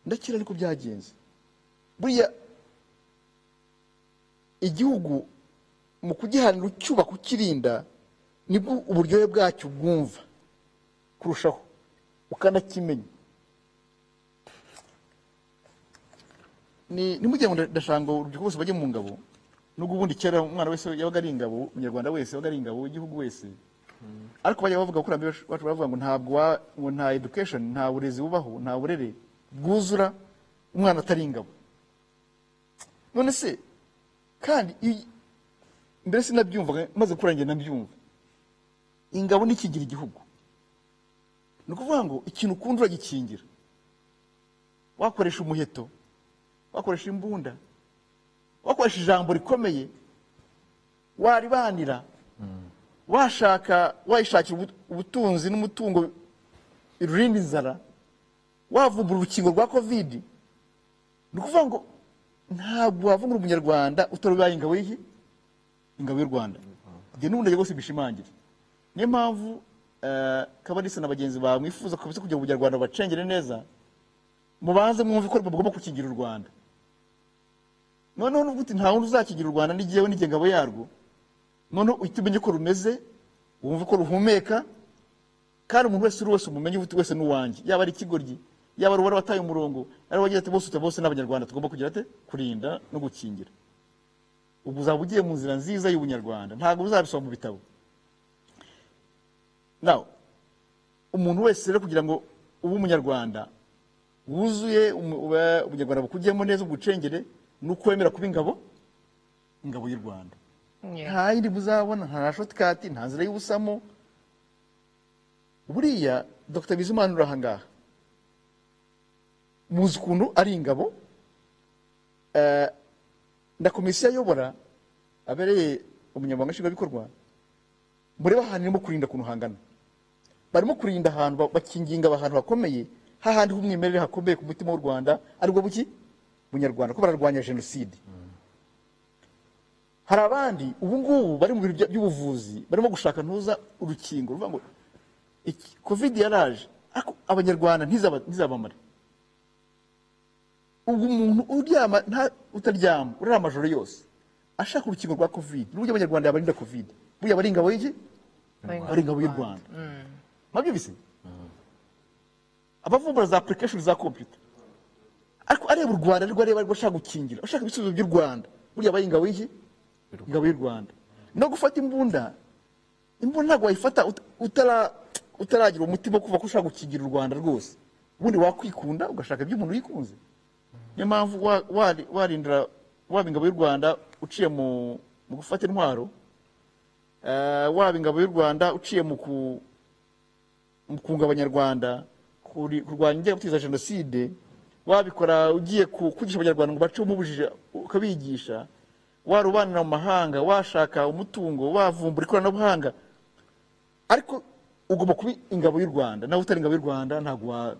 Speaker 18: ndakira ariko byagenze. Buriya igihugu mu kugiharanira ucyubaka ukirinda, nibwo uburyohe bwacyo bwumva kurushaho, ukanakimenya. Nimujye ngo ndashaka ngo urubyiruko bose bajye mu ngabo, nubwo ubundi kera umwana wese yabaga ari ingabo, umunyarwanda wese yabaga ari ingabo w'igihugu wese, ariko bajya bavuga kuri ambe bacu bavuga ngo ngo nta education, nta burezi bubaho, nta burere bwuzura umwana atari ingabo. None se kandi mbere sinabyumvaga, maze kurangira nabyumva, ingabo n'ikigira igihugu. Ni ukuvuga ngo ikintu ukunda uragikingira, wakoresha umuheto, wakoresha imbunda, wakoresha ijambo rikomeye, waribanira, wayishakira ubutunzi n'umutungo irurinda inzara, wavumbura urukingo rwa COVID. Ni ukuvuga ngo ntabwo wavumbura umunyarwanda utarubaye ingabo y'iki, ingabo y'u Rwanda. Njye n'ubundi rwose bishimangira. Niyo mpamvu Kabalisa na bagenzi bawe mwifuza kabisa kugira ubunyarwanda bacengere neza, mubanze mwumve ko mugomba kukigira u Rwanda. Noneho n'ubwo uti nta wundi uzakigira u Rwanda n'igiyewe n'ingabo yarwo, noneho uhita umenya ko rumeze, wumve ko ruhumeka, kandi umuntu wese uri wese umumenye uti wese n'uwanjye, yaba ari ikigoryi, yaba ari uwari wataye umurongo, ari wagira ati bose n'abanyarwanda tugomba kugira ate kurinda no gukingira. Ubu uzaba ugiye mu nzira nziza y'ubunyarwanda, ntabwo uzabisoma mu bitabo. Now umuntu wese rero kugira ngo ube umunyarwanda wuzuye, ubunyarwanda bukugiyemo neza ubucengere, nuko wemera kuba ingabo y'u Rwanda. Nta yindi muzabona, nta shortcut, nta nzira y'ubusamo. Buriya Dr. Bizimana uri aha ngaha, muzi ukuntu ari ingabo, na komisiyo ayobora abereye umunyamabanga nshingwabikorwa, mureba ahantu irimo kurinda ukuntu hangana. Barimo kurinda ahantu, bakinginga ahantu hakomeye, hahandi h'umwimerere hakomeye ku mutima w'u Rwanda, aribwo buki bunyarwanda, ko bararwanya jenoside. Hari abandi ubu ngubu bari mu bintu by'ubuvuzi, barimo gushaka ntuza urukingo ruvuga ngo COVID yaraje, ariko abanyarwanda ntizabamare. ubu umuntu uryama utaryama urara amajoro yose ashaka urukingo rwa covid n'uburyo abanyarwanda yabarinda covid burya bari ingabo y'iki bari ingabo y'u Rwanda mwabyumvise abavumbura za application za computer ariko areba u Rwanda rwo areba ashaka gukingira ashaka ibisubizo by'u Rwanda burya bari ingabo y'iki ingabo y'u Rwanda no gufata imbunda ntabwo wayifata utaragira umutima kuva ko ushaka gukingira u Rwanda rwose ubundi wakwikunda ugashaka iby'umuntu yikunze niyo mpamvu warindira waba ingabo y'u Rwanda uciye mu gufata intwaro waba ingabo y'u Rwanda uciye mu kunga abanyarwanda kurwanya ingengabitekerezo ya jenoside wabikora ugiye kwigisha abanyarwanda ngo bace umubujije ukabigisha warubanira mu mahanga washaka umutungo wavumbura ikoranabuhanga ariko ugomba kuba ingabo y'u Rwanda nawe utari ingabo y'u Rwanda ntabwo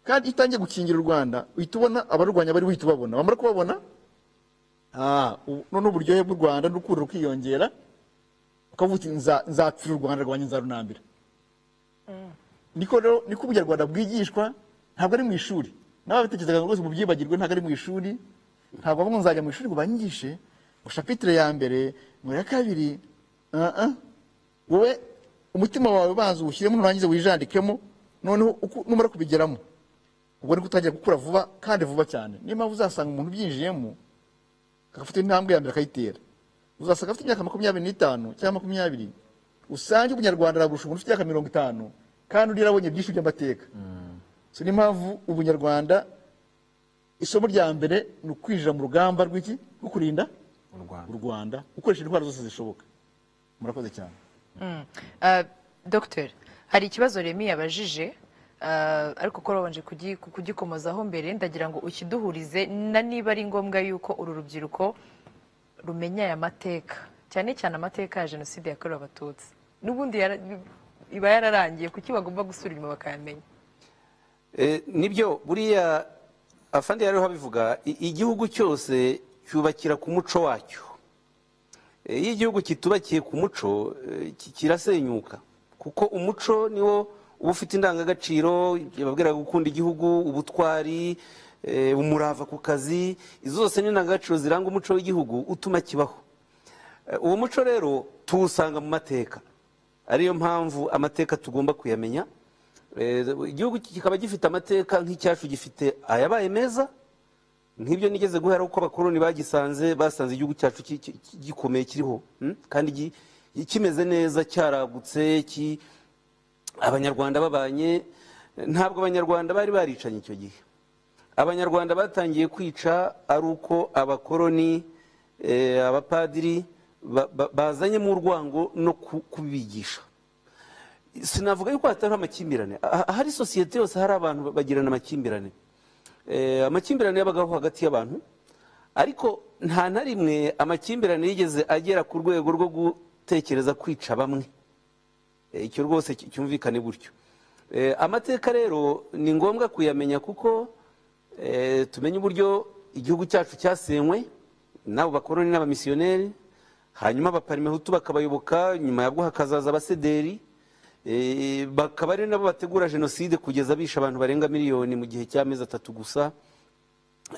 Speaker 18: kandi itangiye gukingira u Rwanda uhita ubona abarurwanya bari uhita ubabona bamara kubabona none uburyohe bw'u Rwanda n'urukundo rukiyongera ukavuga uti nzapfira u Rwanda rwanjye nzarunambira niko rero niko ubunyarwanda bwigishwa ntabwo ari mu ishuri n'ababitekerezaga rwose mu byibagirwe ntabwo ari mu ishuri ntabwo bamwe nzajya mu ishuri ngo banyigishe ngo shapitire ya mbere ngo ya kabiri wowe umutima wawe ubanza uwushyiremo nurangiza wijandikemo noneho numara kubigeramo ubwo niko utangira gukura vuba kandi vuba cyane niyo mpamvu uzasanga umuntu ubyinjiyemo agafata intambwe ya mbere akayitera uzasanga afite imyaka 25 cyangwa 20 usange ubunyarwanda aragurusha umuntu ufite imyaka 50 kandi undi yarabonye byinshi by'amateka so niyo mpamvu ubunyarwanda isomo rya mbere ni ukwinjira mu rugamba rw'iki rwo kurinda u Rwanda ukoresha intwaro zose zishoboka murakoze cyane
Speaker 2: Dr. hari ikibazo Remy yabajije ariko ko babanje kugikomozaho mbere ndagira ngo ukiduhurize na niba ari ngombwa yuko uru rubyiruko rumenya aya mateka cyane cyane amateka ya jenoside yakorewe abatutsi n'ubundi iba yararangiye kuki bagomba gusura inyuma bakayamenya
Speaker 19: nibyo buriya afandi yari habivuga igihugu cyose cyubakira ku muco wacyo iyo igihugu kitubakiye ku muco kirasenyuka kuko umuco niwo uba ufite indangagaciro babwira gukunda igihugu ubutwari umurava ku kazi izo zose ni indangagaciro ziranga umuco w'igihugu utuma kibaho uwo muco rero tuwusanga mu mateka ariyo mpamvu amateka tugomba kuyamenya igihugu kikaba gifite amateka nk'icyacu gifite ayabaye meza nk'ibyo nigeze guhera uko abakoloni basanze igihugu cyacu gikomeye kiriho kandi kimeze neza cyaragutse abanyarwanda babanye ntabwo abanyarwanda bari baricanye icyo gihe abanyarwanda batangiye kwica ari uko abakoloni abapadiri bazanye mu urwango no kubigisha sinavuga yuko hatariho amakimbirane ahari sosiyete yose hari abantu bagirana amakimbirane amakimbirane yabagaho hagati y'abantu ariko nta na rimwe amakimbirane yigeze agera ku rwego rwo gutekereza kwica bamwe icyo rwose cyumvikane gutyo amateka rero ni ngombwa kuyamenya kuko tumenye uburyo igihugu cyacu cyasenywe n'abo bakoloni n'abamisiyoneri hanyuma abaparimehutu bakabayoboka nyuma yabwo hakazaza abasederi bakaba ari nabo bategura jenoside kugeza bisha abantu barenga miliyoni mu gihe cy'amezi 3 gusa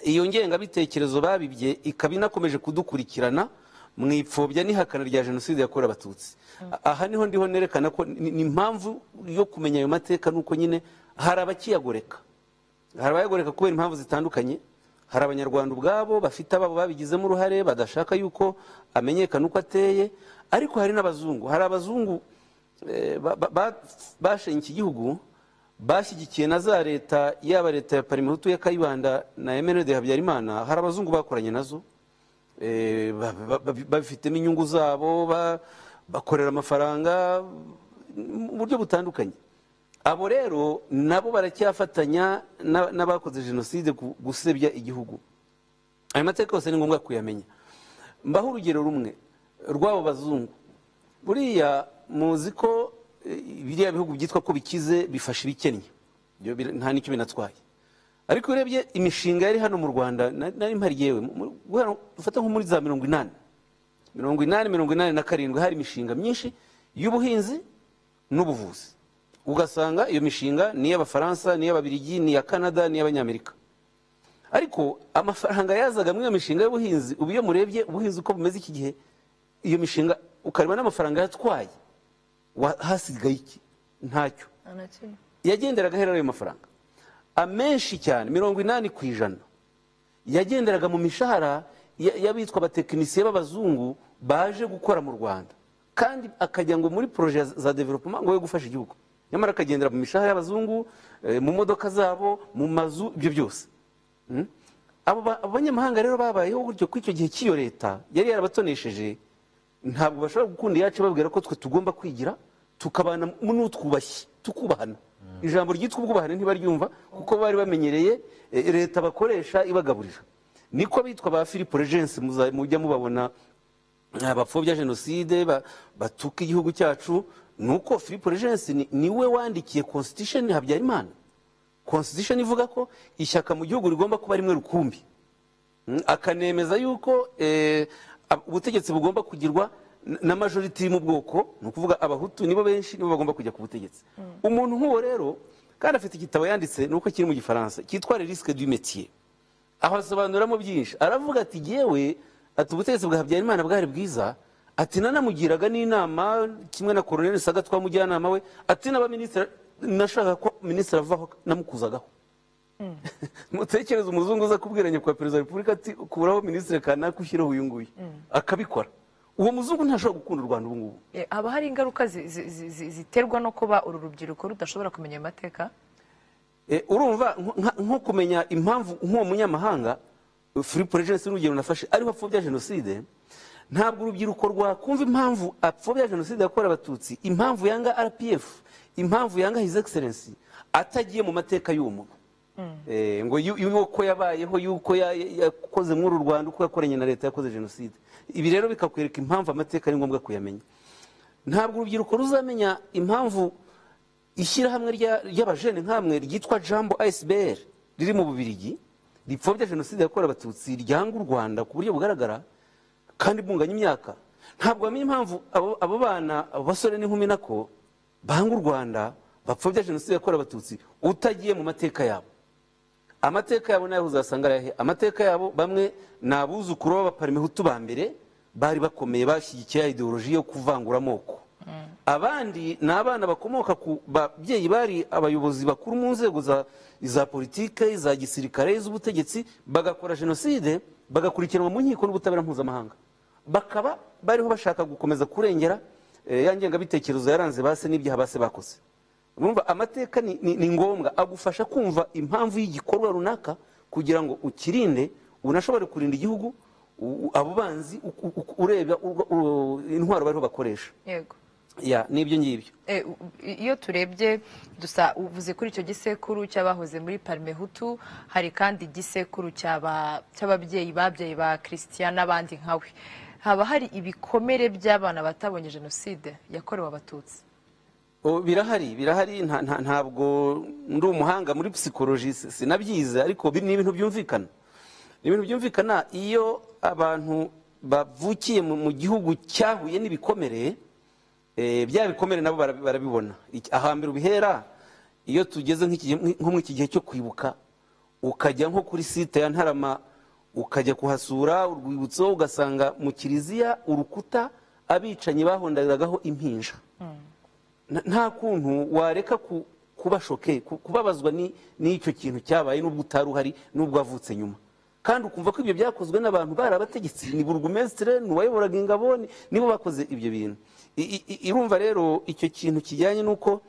Speaker 19: iyo ngengabitekerezo babibye ikaba inakomeje kudukurikirana mu ipfobya n'ihakana rya jenoside yakorewe abatutsi aha niho ndiho nerekana ko ni impamvu yo kumenya ayo mateka nuko nyine hari abakiyagoreka kubera impamvu zitandukanye hari abanyarwanda ubwabo bafite ababo babigizemo uruhare badashaka yuko amenyekana uko ateye ariko hari n'abazungu hari abazungu bashenye iki gihugu bashyigikiye na za leta yaba leta ya parimehutu ya Kayibanda na MND Habyarimana hari abazungu bakoranye nazo bafitemo inyungu zabo bakorera amafaranga mu buryo butandukanye abo rero nabo baracyafatanya n'abakoze jenoside gusebya igihugu ayo mateka yose ni ngombwa kuyamenya mbaho urugero rumwe rw'abo bazungu buriya muzi ko biriya bihugu byitwa ko bikize bifasha ibikennye nta n'icyo binatwaye ariko urebye imishinga yari hano mu Rwanda nari mpari yewe dufata nko muri za 87 hari imishinga myinshi y'ubuhinzi n'ubuvuzi ugasanga iyo mishinga ni y'Abafaransa ni y'Ababiligi ni ya Canada ni y'Abanyamerika ariko amafaranga yazaga muri iyo mishinga y'ubuhinzi ubu iyo murebye ubuhinzi uko bumeze iki gihe iyo mishinga ukareba n'amafaranga yatwaye hasigaye iki ntacyo yagenderaga ahera ayo mafaranga amenshi cyane 80% yagenderaga mu mishahara y'abitwa abatekinisiye b'abazungu baje gukora mu Rwanda kandi akajya ngo muri projet za development ngo yo gufasha igihugu nyamara akagendera mu mishahara y'abazungu mu modoka zabo mu mazu ibyo byose abo abanyamahanga rero babayeho gutyo ko icyo gihe cy'iyo leta yari yarabatonesheje ntabwo bashobora gukunda iyacu babwira ko twe tugomba kwigira tukabana n'utwubashye tukubahana ijambo ryitwa ubwubahane ntibaryumva kuko bari bamenyereye leta bakoresha ibagaburira niko bitwa ba Philippe Regency mujya mubabona abapfobya jenoside batuka igihugu cyacu nuko Philippe Regency niwe wandikiye constitution Habyarimana constitution ivuga ko ishyaka mu gihugu rigomba kuba rimwe rukumbi akanemeza yuko ubutegetsi bugomba kugirwa na majority mu bwoko ni ukuvuga abahutu nibo benshi nibo bagomba kujya ku butegetsi umuntu nk'uwo rero kandi afite igitabo yanditse nuko kiri mu gifaransa cyitwa Les risques du métier aho asobanuramo byinshi aravuga ati yewe ati ubutegetsi bwa Habyarimana bwari bwiza ati nanamugiraga n'inama kimwe na Colonel Saga twamujyanama we ati n'abaministre nashaka ko ministre avaho namukuzagaho mutekereza umuzungu uza kubwira nyakubahwa perezida wa repubulika ati kuburaho ministre kanaka ushyiraho uyu nguyu akabikora uwo muzungu ntashobora gukunda u Rwanda ubu ngubu
Speaker 2: haba hari ingaruka ziterwa no kuba uru rubyiruko rudashobora kumenya amateka
Speaker 19: urumva nko kumenya impamvu nk'uwo munyamahanga Philippe Regency n'urugero nafashe ariho apfobya jenoside ntabwo urubyiruko rwakumva impamvu apfobya jenoside yakorewe abatutsi impamvu yanga RPF impamvu yanga His Excellency atagiye mu mateka y'uwo muntu ngo yuko yabayeho yuko yakoze muri uru Rwanda uko yakoranye na leta yakoze jenoside ibi rero bikakwereka impamvu amateka ari ngombwa kuyamenya ntabwo urubyiruko ruzamenya impamvu ishyirahamwe ry'abajene nk'amwe ryitwa Jambo ASBR riri mu Bubiligi ripfobya jenoside yakorewe abatutsi ryanga u Rwanda ku buryo bugaragara kandi bunganya imyaka ntabwo bamenya impamvu abo bana abo basore n'inkumi nako banga u Rwanda bapfobya jenoside yakorewe abatutsi utagiye mu mateka yabo amateka yabo nayo uzasanga arahe amateka yabo bamwe ni abuzukuru b'abaparimehutu ba mbere bari bakomeye bashyigikiye ideoloji yo kuvangura amoko abandi ni abana bakomoka ku babyeyi bari abayobozi bakuru mu nzego za politike za gisirikare z'ubutegetsi bagakora jenoside bagakurikiranwa mu nkiko n'ubutabera mpuzamahanga bakaba bariho bashaka gukomeza kurengera ya ngengabitekerezo yaranze base n'ibyaha base bakoze urumva amateka ni ngombwa agufasha kumva impamvu y'igikorwa runaka kugira ngo ukirinde unashobore kurinda igihugu abo banzi ureba intwaro bariho bakoresha
Speaker 2: yego
Speaker 19: n'ibyo ngibyo
Speaker 2: iyo turebye uvuze kuri icyo gisekuru cy'abahoze muri Parmehutu hari kandi igisekuru cy'ababyeyi babyaye ba Christian n'abandi nkawe haba hari ibikomere by'abana batabonye jenoside yakorewe abatutsi
Speaker 19: birahari ntabwo ndi umuhanga muri psychology sinabyize ariko ni ibintu byumvikana iyo abantu bavukiye mu gihugu cyahuye n'ibikomere bya bikomere nabo barabibona ahambere ubihera iyo tugeze nko mu iki gihe cyo kwibuka ukajya nko kuri site ya Ntarama ukajya kuhasura urwibutso ugasanga mu kiliziya urukuta abicanyi bahondaragaho impinja nta kuntu wareka kuba shoke kubabazwa n'icyo kintu cyabaye n'ubwo utari uhari n'ubwo wavutse nyuma kandi ukumva ko ibyo byakozwe n'abantu bari abategetsi ni burugumesitire n'uwayoboraga ingabo nibo bakoze ibyo bintu irumva rero icyo kintu kijyanye n'uko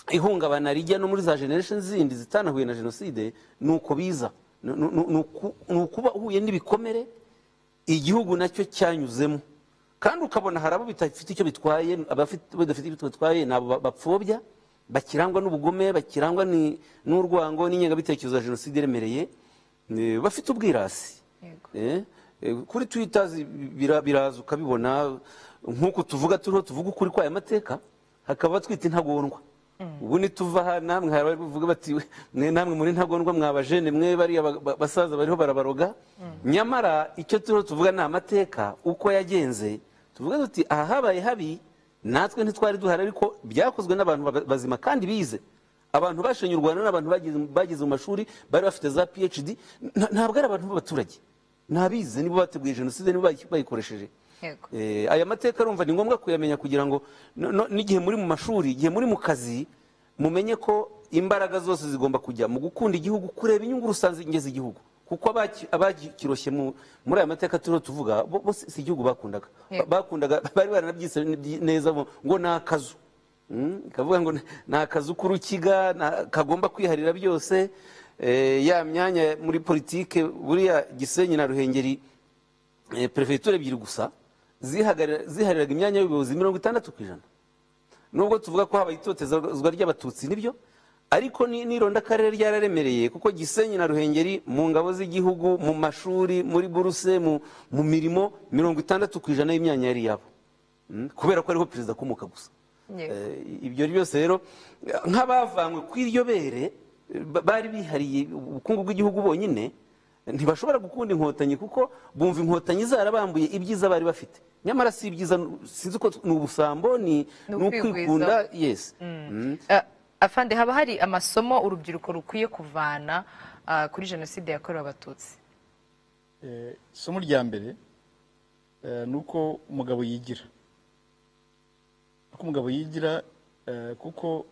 Speaker 19: ihungabana rijya no muri za generation zindi zitanahuye na jenoside ni uko biza ni ukuba uhuye n'ibikomere igihugu nacyo cyanyuzemo kandi ukabona hari abo bidafite icyo bitwaye badafite icyo bitwaye nabo bapfobya bakirangwa n'ubugome bakirangwa n'urwango n'ingengabitekerezo ya jenoside iremereye bafite ubwirasi kuri Twitter biraza ukabibona nk'uko tuvuga tuvuga ukuri kw'aya mateka hakaba twita intagondwa ubu nituva aha namwe hari bavuga bati namwe muri ntagondwa mwabajene mwe bariya basaza bariho barabaroga nyamara icyo tuvuga ni amateka uko yagenze tuvuga tuti aha habaye habi natwe ntitwari duhari ariko byakozwe n'abantu bazima kandi bize abantu bashenye u Rwanda n'abantu bageze mu mashuri bari bafite za PhD, ntabwo ari abantu b'abaturage, nabize nibo bateguye jenoside, nibo bayikoresheje. Aya mateka arumva ni ngombwa kuyamenya kugira ngo n'igihe muri mu mashuri, igihe muri mu kazi, mumenye ko imbaraga zose zigomba kujya mu gukunda igihugu, kureba inyungu rusange z'igihugu, kuko abakiroshye muri aya mateka turiho tuvuga bose si igihugu bakundaga, bari baranabyise neza ngo ni akazu, kavuga ngo ni akazu k'urukiga kagomba kwiharira byose. Ya myanya muri politike, buriya Gisenyi na Ruhengeri perefegitura ebyiri gusa zihariraga imyanya y'ubuyobozi 60%. Nubwo tuvuga ko habaye itotezwa ry'abatutsi nibyo, ariko n'ironda akarere ryararemereye, kuko Gisenyi na Ruhengeri mu ngabo z'igihugu, mu mashuri, muri buruse, mu mirimo 60% y'imyanya yari yabo, kubera ko ariho perezida akomoka gusa. Ibyo byose rero nk'abavanywe kw'iryo bere bari bihariye ubukungu bw'igihugu bonyine, ntibashobora gukunda inkotanyi kuko bumva inkotanyi zarabambuye ibyiza bari bafite. Nyamara si ibyiza, sinzi ko ni ubusambo, ni ukwikunda. Yes.
Speaker 2: Afande, haba hari amasomo urubyiruko rukwiye kuvana kuri jenoside yakorewe abatutsi?
Speaker 18: Isomo rya mbere ni uko umugabo yigira, kuko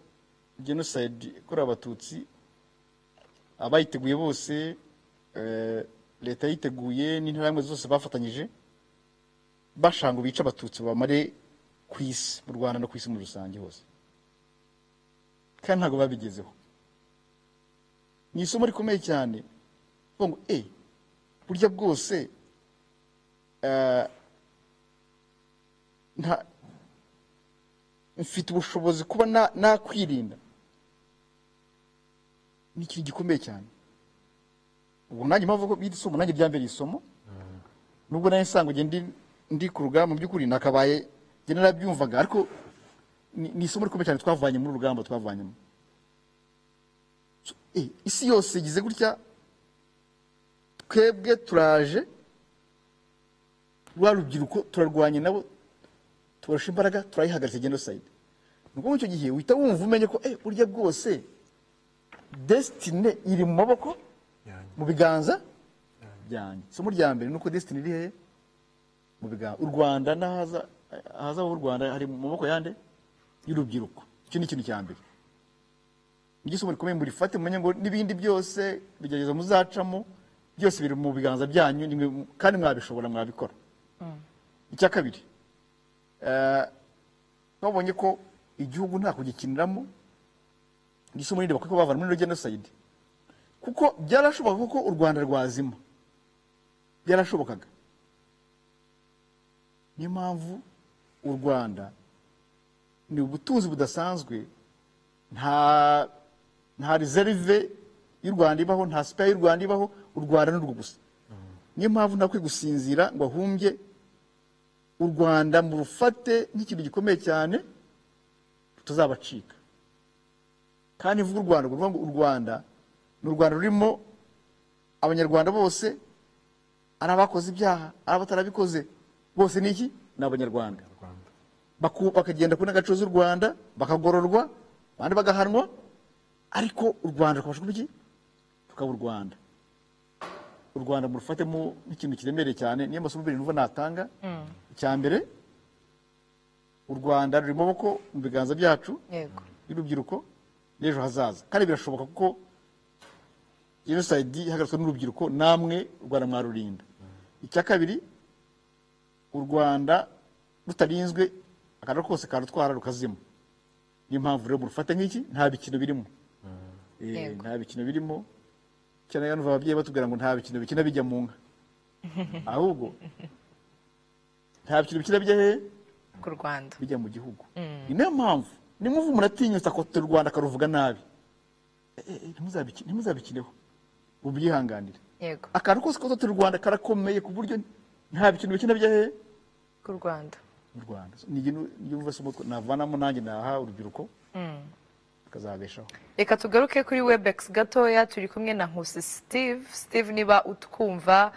Speaker 18: jenoside yakorewe abatutsi abayiteguye bose, leta yiteguye n'interahamwe zose bafatanyije bashanga bica abatutsi bamare ku isi, mu Rwanda no ku isi muri rusange hose, kandi ntabwo babigezeho. Ni isomo rikomeye cyane, ngo burya bwose mfite ubushobozi kuba nakwirinda. Ni ikintu gikomeye cyane. Ubu nanjye mpamvu ko biri isomo, nanjye byambere isomo, nubwo nayo nsanga ndi ku rugamba, mu by'ukuri nakabaye njye narabyumvaga, ariko ni isomo rikomeye cyane twavanye muri urugamba twavanyemo. Isi yose igize gutya, twebwe turaje, rwa rubyiruko turarwanye nabo, tubarusha imbaraga, turayihagaritse genocide. Nuko mu icyo gihe uhita wumva umenye ko burya bwose destiny iri mu maboko, mu biganza byanjye. Isomo rya mbere ni uko destiny iri hehe? Mu biganza. U Rwanda hazaho u Rwanda hari mu maboko yande y'urubyiruko. Icyo ni ikintu cya mbere. Igisomo rikomeye murifate, mumenye ngo n'ibindi byose bigerageza muzacamo byose biri mu biganza byanyu, kandi mwabishobora, mwabikora. Icya kabiri, twabonye ko igihugu nta kugikiniramo. Igisomo rindi bakwiye bavana muri genocide, kuko byarashoboka ko u Rwanda rwazima, byarashobokaga. Niyo mpamvu u Rwanda ni ubutunzi budasanzwe, nta reserve y'u Rwanda ibaho, nta spare y'u Rwanda ibaho, u Rwanda n'urwo gusa. Niyo mpamvu ntakwiye gusinzira ngo ahumbye. U Rwanda murufate nk'ikintu gikomeye cyane, tutazabacika. Kandi ivuga u Rwanda, kuvuga ngo u Rwanda ni u Rwanda rurimo abanyarwanda bose, ari abakoze ibyaha, ari abatarabikoze, bose ni iki? Ni abanyarwanda. Bakagenda ku n'agaco z'u Rwanda, bakagororwa, abandi bagahanwa, ariko u Rwanda rukabasha kuba iki? Tukaba u Rwanda. U Rwanda murufatemo nk'ikintu kiremereye cyane. Niyo masomo mbere numva natanga. Icya mbere, u Rwanda ruri mu maboko, mu biganza byacu y'urubyiruko n'ejo hazaza, kandi birashoboka kuko genocide ihagaritswe n'urubyiruko, namwe u Rwanda mwarurinda. Icya kabiri, u Rwanda rutarinzwe akarere kose karutwara rukazima. Niyo mpamvu rero murufate nk'iki, nta bikino birimo. Nta bikino birimo, cyane y'abantu ababyeyi batubwira ngo nta bikino bikina bijya mu nka, ahubwo nta bikino bikina bijya he?
Speaker 2: Ku Rwanda,
Speaker 18: bijya mu gihugu. Niyo mpamvu nimuvu muratinyutse ko u Rwanda karuvuga nabi, ntimuzabikineho, ubyihanganire. Akantu kose ko u Rwanda karakomeye ku buryo nta bikino bikina bijya he?
Speaker 2: Ku Rwanda.
Speaker 18: Mu Rwanda. Niyo mvuga ko navanamo nanjye naha urubyiruko kazabeshaho.
Speaker 2: Reka tugaruke kuri Webex gatoya, turi kumwe na Nkusi Steve. Steve, niba utwumva,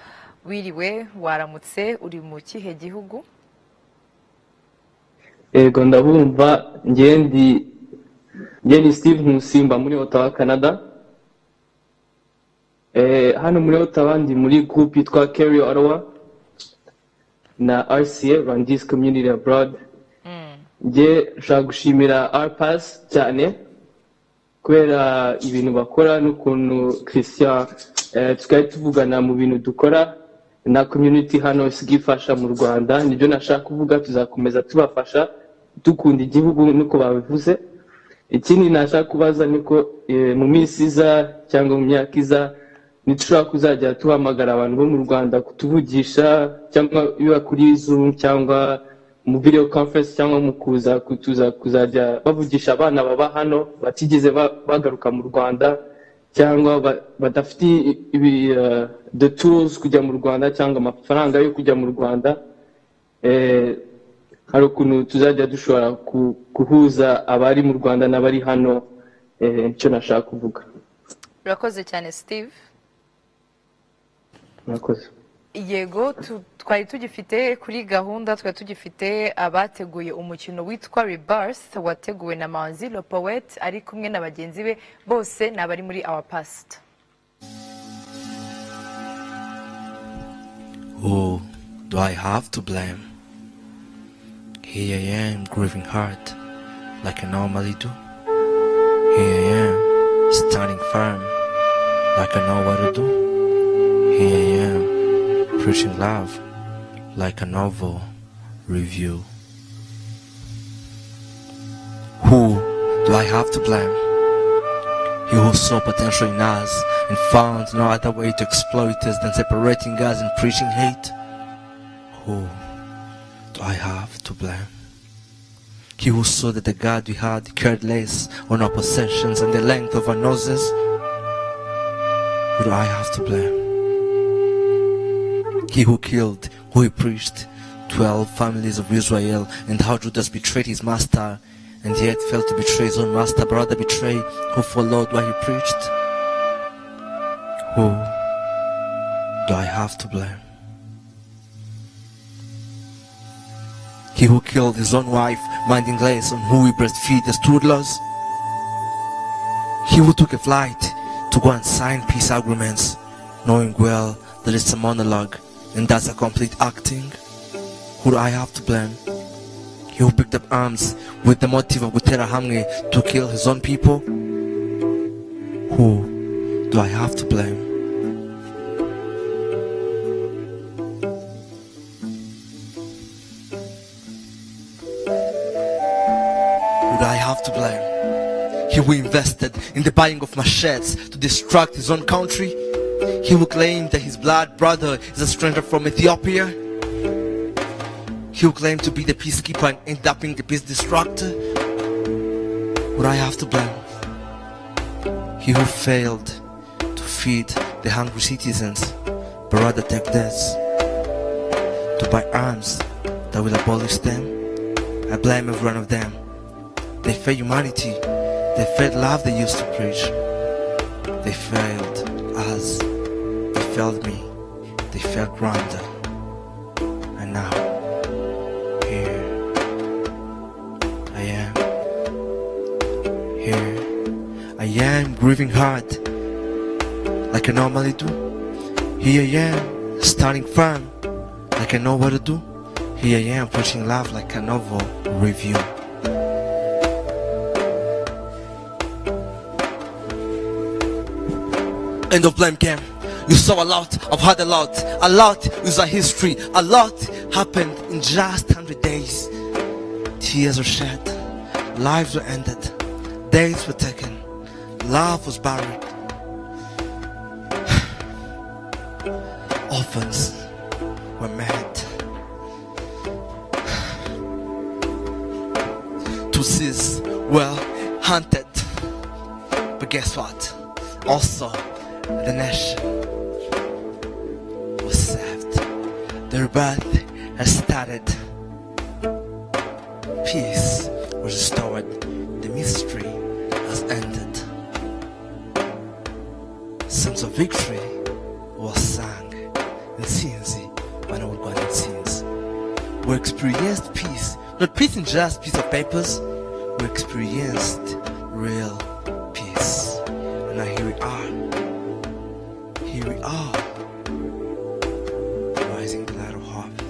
Speaker 2: wiriwe, waramutse, uri mu kihe gihugu?
Speaker 5: Yego ndabumva, njye ni Steve Nkusi mba muri Ottawa Canada. Hano muri Ottawa ndi muri group yitwa Carry Ottawa na RCA Rwandese Community Abroad. Njye nshaka gushimira RPAS cyane kubera ibintu bakora n'ukuntu Christian tukaba tuvugana mu bintu dukora na community hano sigifasha mu Rwanda. Nibyo nashaka kuvuga, tuzakomeza tubafasha dukunda igihugu nuko babivuze. Ikindi nashaka kubaza niko mu minsi iza cyangwa mu myaka iza nitushaka kuzajya tuhamagara abantu bo mu Rwanda kutuvugisha, cyangwa biba kuri Zoom cyangwa mu video conference cyangwa mu kuza kuzajya bavugisha abana baba hano batigeze bagaruka mu Rwanda cyangwa badafite the tools kujya mu Rwanda cyangwa amafaranga yo kujya mu Rwanda. Hari ukuntu tuzajya dushobora guhuza abari mu Rwanda n'abari hano. Icyo nashaka kuvuga.
Speaker 2: Urakoze cyane Steve.
Speaker 5: Murakoze.
Speaker 2: Yego, twari tugifite kuri gahunda, twari tugifite abateguye umukino witwa Rebirth wateguwe na Manzi Le Poète ari kumwe na bagenzi be, bose ni abari muri Our Past.
Speaker 6: Who do I have to blame? Here I am grieving hard like I normally do. Here I am standing firm like I know what to do. Here I am preaching love like a novel review. Who do I have to blame? He who saw potential in us and found no other way to exploit us than separating us and preaching hate. Who do I have to blame? He who saw that the God we had cared less on our possessions and the length of our noses. Who do I have to blame? He who killed, who he preached, 12 families of Israel, and how Judas betrayed his master, and yet failed to betray his own master, but rather betray who followed what he preached. Who do I have to blame? He who killed his own wife, minding less on who he breastfeed as toddlers. He who took a flight to go and sign peace agreements, knowing well that it's a monologue and that's a complete acting. Who do I have to blame? He who picked up arms with the motive of Gutera Hamwe to kill his own people. Who do I have to blame? Who do I have to blame? He who invested in the buying of machetes to distract his own country. He who claimed that his blood brother is a stranger from Ethiopia. He who claimed to be the peacekeeper and ended up being the peace destructor. Who do I have to blame? He who failed to feed the hungry citizens, but rather take debts to buy arms that will abolish them. I blame every one of them. They failed humanity. They failed love they used to preach. They failed us. They failed me. They failed Rwanda. And now, here I am. Here I am grieving hard like I normally do. Here I am standing firm like I know what to do. Here I am preaching love like a novel review. End of blame game. You saw a lot, I've had a lot is a history, a lot happened in just 100 days. Tears were shed, lives were ended, days were taken, love was buried. Orphans were mad. Tutsis were hunted. But guess what? Also, the nation was saved. The rebirth has started. Peace was restored. The mystery has ended. Songs of victory was sung in Sinzi when I would go in sins. We experienced peace, not peace in just piece of papers. We experienced real peace. And now here we are. Here we are. Rising the light of hope.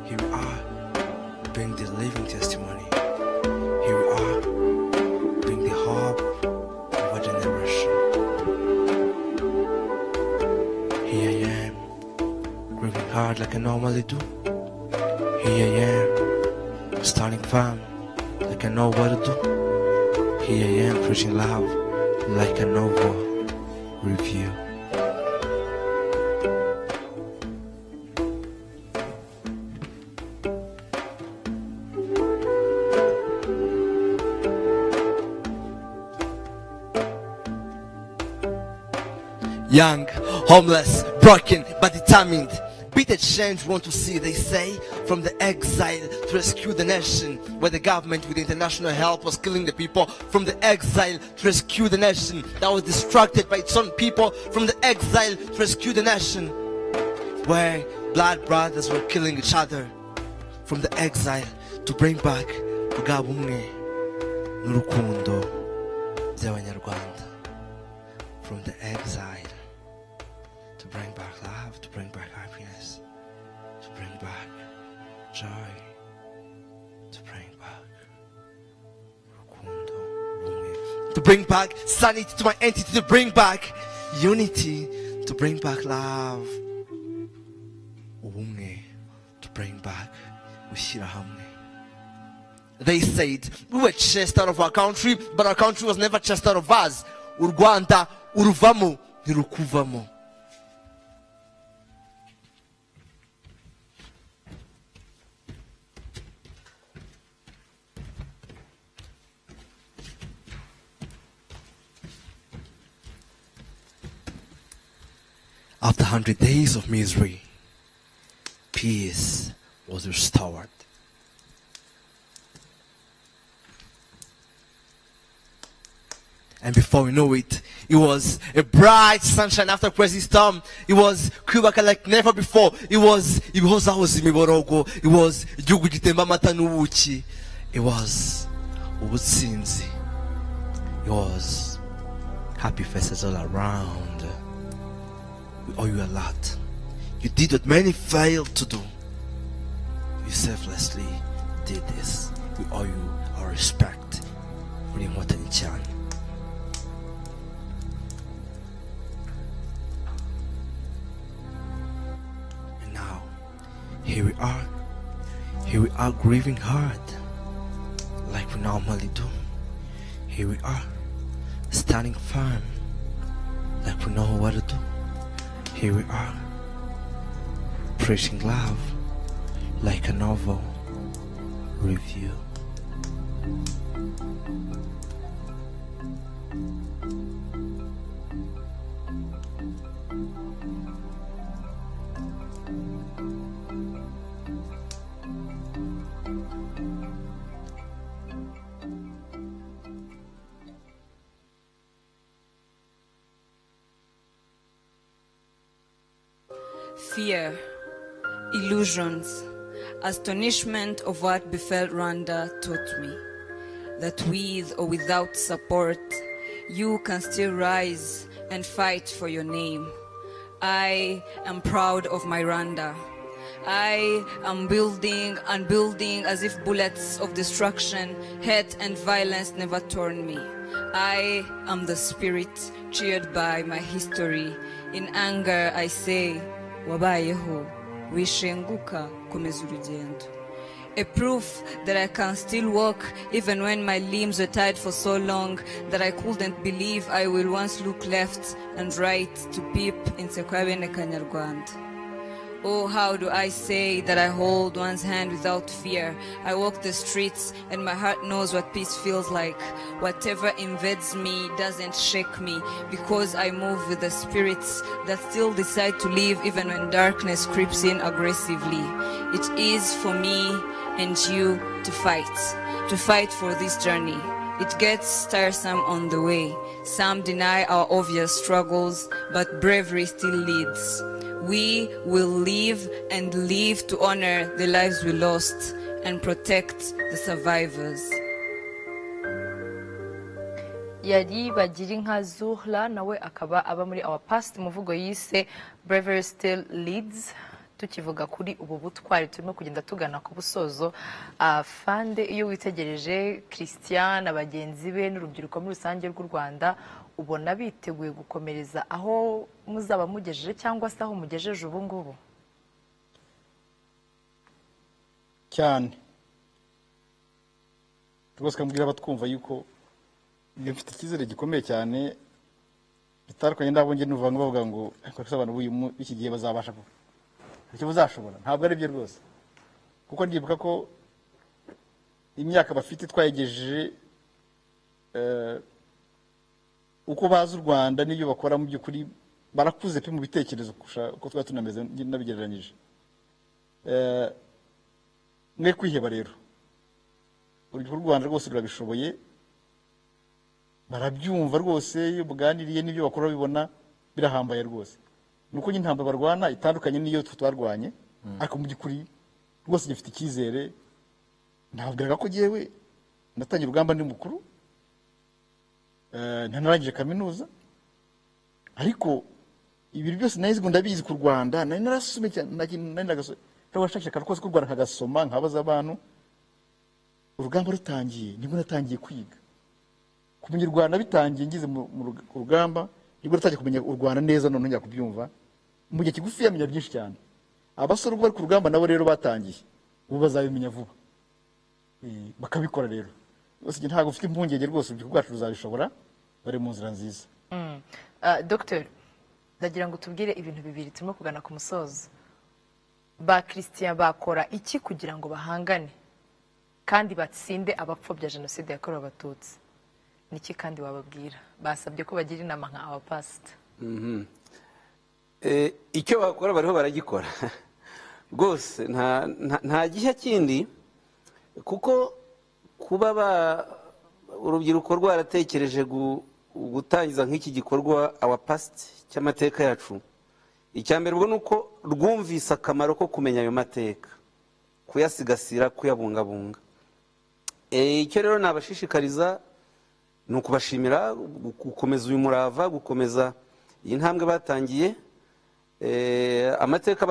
Speaker 6: Here we are. Being the living testimony. Here we are. Being the hope of a generation. Here I am. Working hard like I normally do. Here I am. Starting firm like I know what to do. Here I am preaching loud like a novel review. Young, homeless, broken but determined. Beat the change we want to see, they say, from the exile to rescue the nation, where the government with international help was killing the people. From the exile to rescue the nation that was distracted by its own people. From the exile to rescue the nation where blood brothers were killing each other. From the exile to bring back bwa bumwe n'urukundo by'abanyarwanda. From the exile to bring back love, to bring back happiness, to bring back joy, to bring back rukundo, rumwe, to bring back sanity to my entity, to bring back unity, to bring back love, ubumwe, to bring back gushyira hamwe. They said we were chased out of our country, but our country was never chased out of us. U Rwanda uruvamo ntirukuvamo. After 100 days of misery, peace was restored. And before we know it, it was a bright sunshine after a crazy storm. It was Kubaka like never before. It was imiborogo. It was igihugu gitemba amata n'ubuki. It was ubutsinzi. It was happy faces all around. We owe you a lot. You did what many failed to do. You selflessly did this. We owe you our respect. Uri Inkotanyi cyane. And now, here we are. Here we are grieving hard, like we normally do. Here we are, standing firm, like we know what to do. Here we are, preaching love like a novel review.
Speaker 7: Fear, illusions, astonishment of what befell Rwanda taught me that with or without support, you can still rise and fight for your name. I am proud of my Rwanda. I am building and building as if bullets of destruction, hate and violence never torn me. I am the spirit cheered by my history. In anger I say, wabayeho, wishenguka, komeza urugendo. A proof that I can still walk even when my limbs were tied for so long that I couldn't believe I will once look left and right to peep in Sekwabene Kanyarwanda. Oh, how do I say that I hold one's hand without fear? I walk the streets and my heart knows what peace feels like. Whatever invades me doesn't shake me because I move with the spirits that still decide to live even when darkness creeps in aggressively. It is for me and you to fight for this journey. It gets tiresome on the way. Some deny our obvious struggles, but bravery still leads. We will live and live to honor the lives we lost and protect the survivors.
Speaker 2: yari Bagirinka Zuhra nawe akaba aba muri Our Past muvugo yise Bravery Still Leads. Tukivuga kuri ubu butwari turimo kugenda tugana ku busozo. Fande iyo witegereje Christian na bagenzi be n'urubyiruko muri rusange rw'u Rwanda ubona biteguye gukomereza aho muzaba mugejeje cyangwa se aho mugejeje ubu ngubu?
Speaker 18: Cyane rwose kambwira abatwumva yuko mfite icyizere gikomeye cyane bitandukanye ndabonye n'uvanga bavuga ngo abantu b'iki gihe bazabasha icyo bazashobora ntabwo ari byo rwose kuko ndibuka ko imyaka bafite twayegejeje uko bazi u Rwanda n'ibyo bakora mu by'ukuri barakuze pe mu bitekerezo uko twari tunameze nabigereranyije. Mwe kwiheba rero urubyiruko rw'u Rwanda rwose rurabishoboye barabyumva rwose iyo buganiriye n'ibyo bakora bibona birahambaye rwose nuko intambara barwana itandukanye n'iyo twarwanye ariko mu by'ukuri rwose gifite icyizere ntabwiraga ko jewe natangiye urugamba ndi mukuru ntanarangije kaminuza ariko ibiri byose nayizi ngo ndabizi ku Rwanda nari narasume nari nagashaka rwose ku Rwanda kagasoma nkabaza abantu urugamba rutangiye nibwo natangiye kwiga kumenya u Rwanda bitangiye ngize mu rugamba nibwo natangiye kumenya u Rwanda neza none njya kubyumva mu gihe kigufi yamenya byinshi cyane abasore bari ku rugamba nabo rero batangiye ubu bazabimenya vuba bakabikora rero rwose ntabwo ufite impungenge rwose urubyiruko rwacu ruzabishobora bari mu nzira nziza.
Speaker 2: Dr. ndagira ngo tubwire ibintu bibiri turimo kugana ku musozo. Ba Christian bakora iki kugira ngo bahangane kandi batsinde abapfobya jenoside yakorewe abatutsi? Niki kandi wababwira? Basabye ko bagira inama nka Our Past.
Speaker 19: Icyo bakora bariho baragikora rwose nta gihe kindi kuko kuba urubyiruko rwaratekereje gutangiza nk'iki gikorwa Our Past cy'amateka yacu. Icyambere ubwo nuko rwumvise akamaro ko kumenya ayo mateka kuyasigasira kuyabungabunga. Icyo rero nabashishikariza ni ukubashimira gukomeza uyu murava gukomeza iyi ntambwe batangiye amateka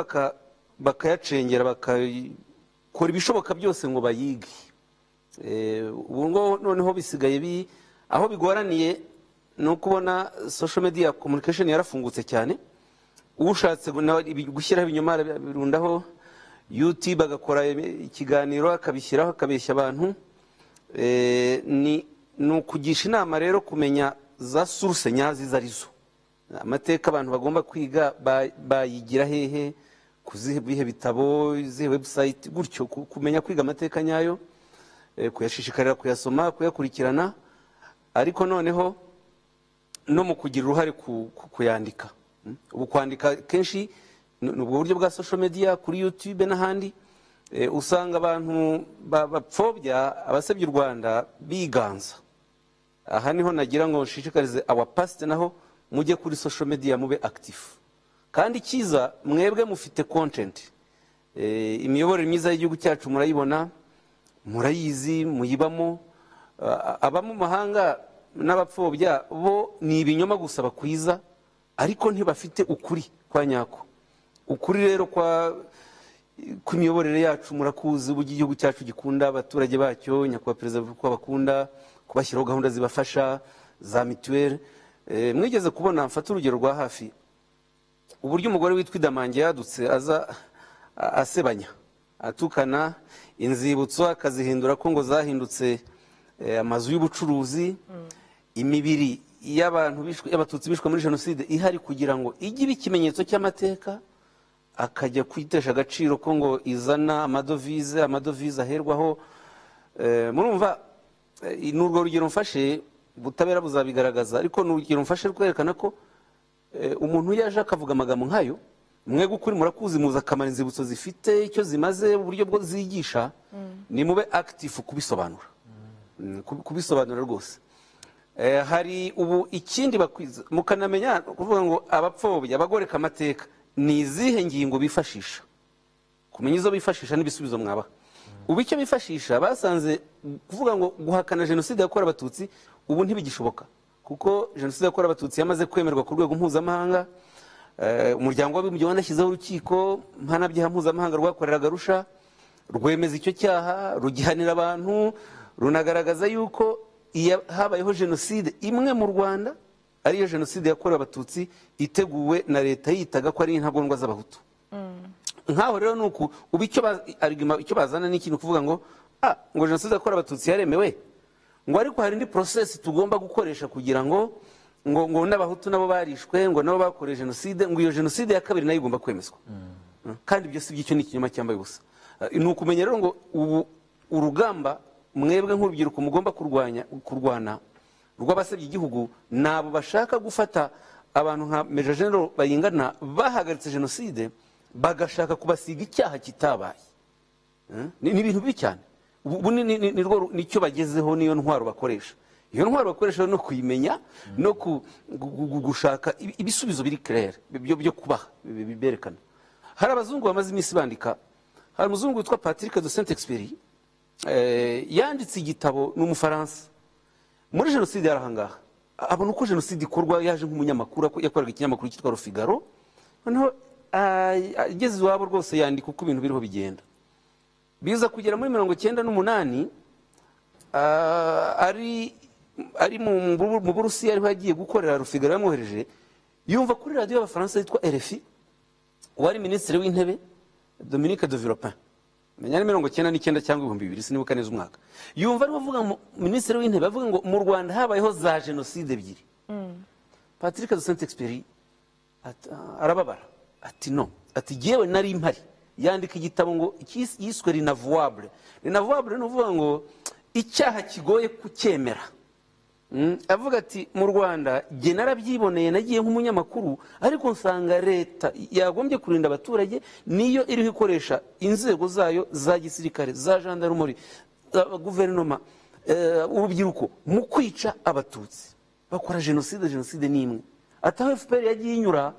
Speaker 19: bakayacengera bakakora ibishoboka byose ngo bayige. Ubu ngo noneho bisigaye aho bigoraniye no kubona social media communication yarafungutse cyane ushatse gushyiraho ibinyoma birundaho YouTube agakora ikiganiro akabishyiraho akabeshya abantu ni ukugisha inama rero kumenya za source nyazi zarizo amateka abantu bagomba kwiga bayigira hehe kuzihe bitabo izihe website gutyo kumenya kwiga amateka nyayo kuyashishikarira kuyasoma kuyakurikirana ariko noneho no mu kugira uruhare kuyandika. Ubu kwandika kenshi n'ubwo buryo bwa social media kuri YouTube n'ahandi usanga abantu bapfobya abasebya u Rwanda biganza. Aha niho nagira ngo nshishikarize Our Past naho mujye kuri social media mube active kandi kiza mwebwe mufite content imiyoborere myiza y'igihugu cyacu murayibona murayizi muyibamo abamo mahanga n'abapfobya bo ni ibinyoma gusa bakwiza ariko ntibafite ukuri kwa nyako. Ukuri rero ku miyoborere yacu murakuzi uburyo igihugu cyacu gikunda abaturage bacyo nyakubahwa perezida ko bakunda kubashyiraho gahunda zibafasha za mituweli. Mwigeze kubona mfata urugero rwa hafi uburyo umugore witwa Idamange yadutse aza asebanya atukana inzibutso akazihindura ko ngo zahindutse amazu y'ubucuruzi imibiri y'abatutsi bishwe muri jenoside ihari kugira ngo ijye ikimenyetso cy'amateka akajya kwitesha agaciro ko ngo izana amadovize aherwaho. Murumva n'urwo rugero mfashe ubutabera buzabigaragaza ariko n'urugero mfashe rwerekana ko umuntu yaje akavuga amagambo nk'ayo mwe gukuri murakuzi muza akamara inzibutso zifite icyo zimaze uburyo bwo zigisha ni mube active kubisobanura rwose. Hari ubu ikindi bakwiza mukanamenya kuvuga ngo abapfobya abagoreka amateka ni izihe ngingo bifashisha kumenya izo bifashisha n'ibisubizo mwabaha. Ubu icyo bifashisha basanze kuvuga ngo guhakana jenoside yakorewe abatutsi ubu ntibigishoboka kuko jenoside yakorewe abatutsi yamaze kwemerwa ku rwego mpuzamahanga. Umuryango w'abibumbye wanashyizeho urukiko mpanabyaha mpuzamahanga rwakoreraga Arusha, rwemeza icyo cyaha, rugihanira abantu, runagaragaza yuko habayeho jenoside imwe mu Rwanda ariyo jenoside yakorewe abatutsi iteguwe na leta yitaga ko ari intagondwa z'abahutu. Nkaho rero nuko icyo bazana ni ikintu kuvuga ngo ngo jenoside yakorewe abatutsi yaremewe, ngo ariko hari indi process tugomba gukoresha kugira ngo n'abahutu nabo barishwe, ngo nabo bakoreye jenoside, ngo iyo jenoside ya kabiri nayo igomba kwemezwa. Kandi ibyo si by'icyo ni ikinyoma cyambaye ubusa. Ni ukumenya rero ngo ubu urugamba mwebwe nk'urubyiruko mugomba kurwana rw'abasebya igihugu nabo bashaka gufata abantu nka Major General Bayingana bahagaritse jenoside bagashaka kubasiga icyaha kitabaye. Ni ibintu bibi cyane. Ubu nicyo bagezeho, niyo ntwaro bakoresha. Iyo ntwaro bakoresha no kuyimenya no gushaka ibisubizo biri clair byo kubaha biberekana. Hari abazungu bamaze iminsi bandika, hari umuzungu witwa Patrick de Saint-Exupéry yanditse igitabo n'umufaransa muri jenoside yarahangaha, abona uko jenoside ikorwa, yaje nk'umunyamakuru yakoraga ikinyamakuru cyitwa Le Figaro, noneho ageze iwabo rwose yandika uko ibintu biriho bigenda. Biza kugera muri 1998 ari mu Burusiya ariho yagiye gukorera Le Figaro yamwohereje, yumva kuri radiyo y'abafaransa yitwa RFI wari minisitiri w'intebe Dominique de Villepin, menya ni 1999 cyangwa 2000 sinibuka neza umwaka, yumva ari bavuga minisitiri w'intebe avuga ngo mu Rwanda habayeho za jenoside ebyiri. Patrick de Saint-Exupéry arababara ati no, ati jewe nari mpari, yandika igitabo ngo yiswe L'inavouable. L'inavouable ni uvuga ngo icyaha kigoye kucyemera. Avuga ati mu Rwanda jye narabyiboneye, nagiye nk'umunyamakuru, ariko nsanga leta yagombye kurinda abaturage niyo iriho ikoresha inzego zayo za gisirikare, za gendarmerie, guverinoma, urubyiruko mu kwica abatutsi, bakora jenoside ni imwe. Ataho FPR yagiye inyura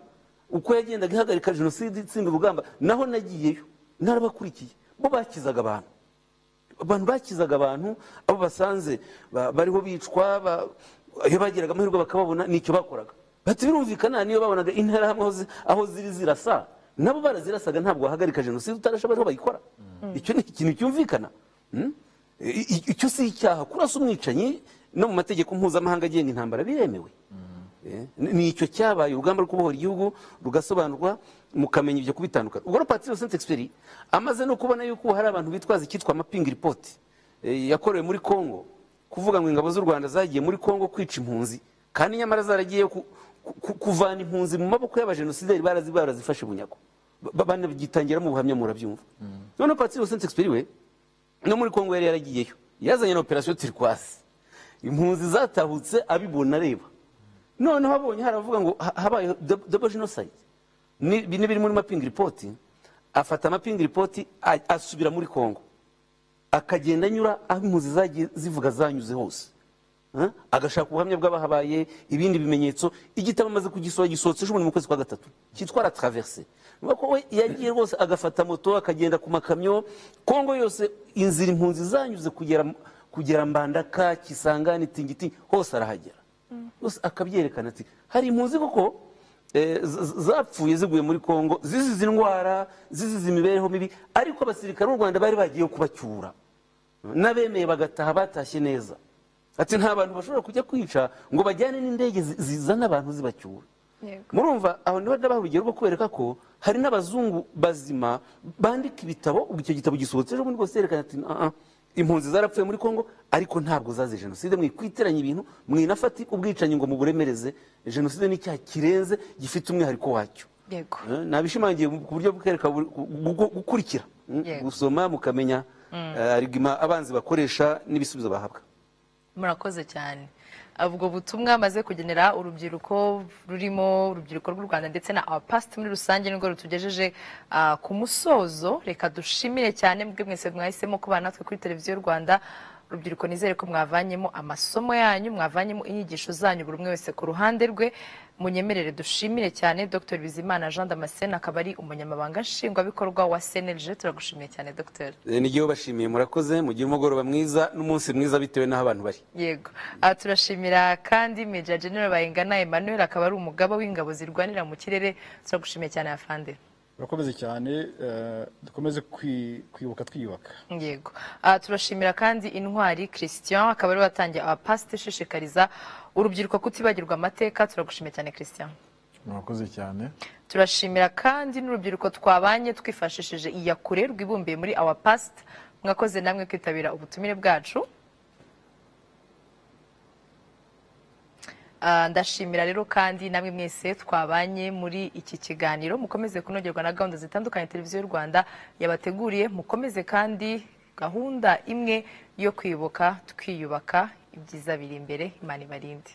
Speaker 19: uko yagendaga ihagarika jenoside itsinda urugamba, naho nagiyeyo narabakurikiye, bo bakizaga abantu bakizaga abantu abo basanze bariho bicwa, iyo bagiraga amahirwe bakababona nicyo bakoraga. Bati birumvikana niyo babonaga intera hamwe aho ziri zirasa, nabo barazirasaga, ntabwo wahagarika jenoside utarasha bariho bayikora. Icyo ni ikintu cyumvikana. Icyo si icyaha, kurasa umwicanyi no mu mategeko mpuzamahanga agenga intambara biremewe. Ni icyo cyabaye urugamba rwo kubohora igihugu rugasobanurwa, mukamenya ibyo kubitandukana. Ubwo Patrick de Saint-Exupéry amaze no kubona yuko hari abantu bitwaza icyitwa mapping report yakorewe muri Congo, kuvuga ngo ingabo z'u Rwanda zagiye muri Congo kwica impunzi, kandi nyamara zaragiye kuvana impunzi mu maboko y'abajenosideri barazifashe bunyago, banagitangira mu buhamya murabyumva. None Patrick de Saint-Exupéry we no muri Congo yari yaragiyeyo, yazanye na operation Turquoise, impunzi zatahutse abibona areba, noneho abonye haravuga ngo habaye double genocide. Bine biri muri mapping report, afata mapping report asubira muri Congo, akagenda anyura aho impunzi zagiye zivuga zanyuze hose, agashaka ubuhamya bw'abahabaye, ibindi bimenyetso. Igitabo amaze kugisohora gisohotse ejo mu kwezi kwa gatatu, cyitwa La Traversée. Nuko we yagiye rwose agafata moto akagenda ku makamyo Congo yose, inzira impunzi zanyuze kugera Mbandaka, Kisangani, Tingiti, hose arahagera. Yose akabyerekana ati hari impunzi koko zapfuye ziguye muri Congo, zizize indwara, zizize imibereho mibi, ariko abasirikare b'u Rwanda bari bagiye kubacyura, n'abemeye bagataha batashye neza. Ati nta bantu bashobora kujya kwica ngo bajyane n'indege zizana abantu zibacyura. Murumva aho niho ndabaha urugero rwo kwereka ko hari n'abazungu bazima bandika ibitabo. Ubwo icyo gitabo gisohotse ejo bundi rwose yerekana ati impunzi zarapfuye muri Congo, ariko ntabwo zaze jenoside. Mwikwiteranya ibintu, mwinafata ubwicanyi ngo muburemereze. Jenoside ni icyaha kirenze, gifite umwihariko wacyo. Nabishimangiye ku buryo bukwereka gukurikira, gusoma mukamenya argument abanzi bakoresha n'ibisubizo bahabwa.
Speaker 2: Murakoze cyane. Ubwo butumwa maze kugenera urubyiruko rurimo urubyiruko rw'u Rwanda ndetse na abapasiti muri rusange nibwo rutugejeje ku musozo. Reka dushimire cyane mwebwe mwese mwahisemo kubana natwe kuri televiziyo Rwanda urubyiruko nizere ko mwavanyemo amasomo yanyu mwavanyemo inyigisho zanyu buri umwe wese ku ruhande rwe munyemerere dushimire cyane Dr Bizimana Jean Damascene akaba ari umunyamabanga nshingwabikorwa wa CNLG turagushimiye cyane Dr
Speaker 19: nigiye bashimiye murakoze mugire umugoroba mwiza n'umunsi mwiza bitewe n'aho abantu bari
Speaker 2: yego turashimira kandi Major General Bayingana Emmanuel akaba ari umugaba w'ingabo zirwanira mu kirere turagushimiye cyane afande
Speaker 18: urakomeze cyane dukomeze kwibuka twiyubaka
Speaker 2: yego turashimira kandi intwari Christian akaba ari watangiye abapasite ishishikariza urubyiruko kutibagirwa amateka turagushimiye cyane Christian
Speaker 17: murakoze cyane
Speaker 2: turashimira kandi n'urubyiruko twabanye twifashishije iyakure rwibumbiye muri our past mwakoze namwe kwitabira ubutumire bwacu ndashimira rero kandi namwe mwese twabanye muri iki kiganiro mukomeze kunogerwa na gahunda zitandukanye televiziyo y'u Rwanda yabateguriye mukomeze kandi gahunda imwe yo kwibuka twiyubaka ibyiza biri imbere Imana ibarinde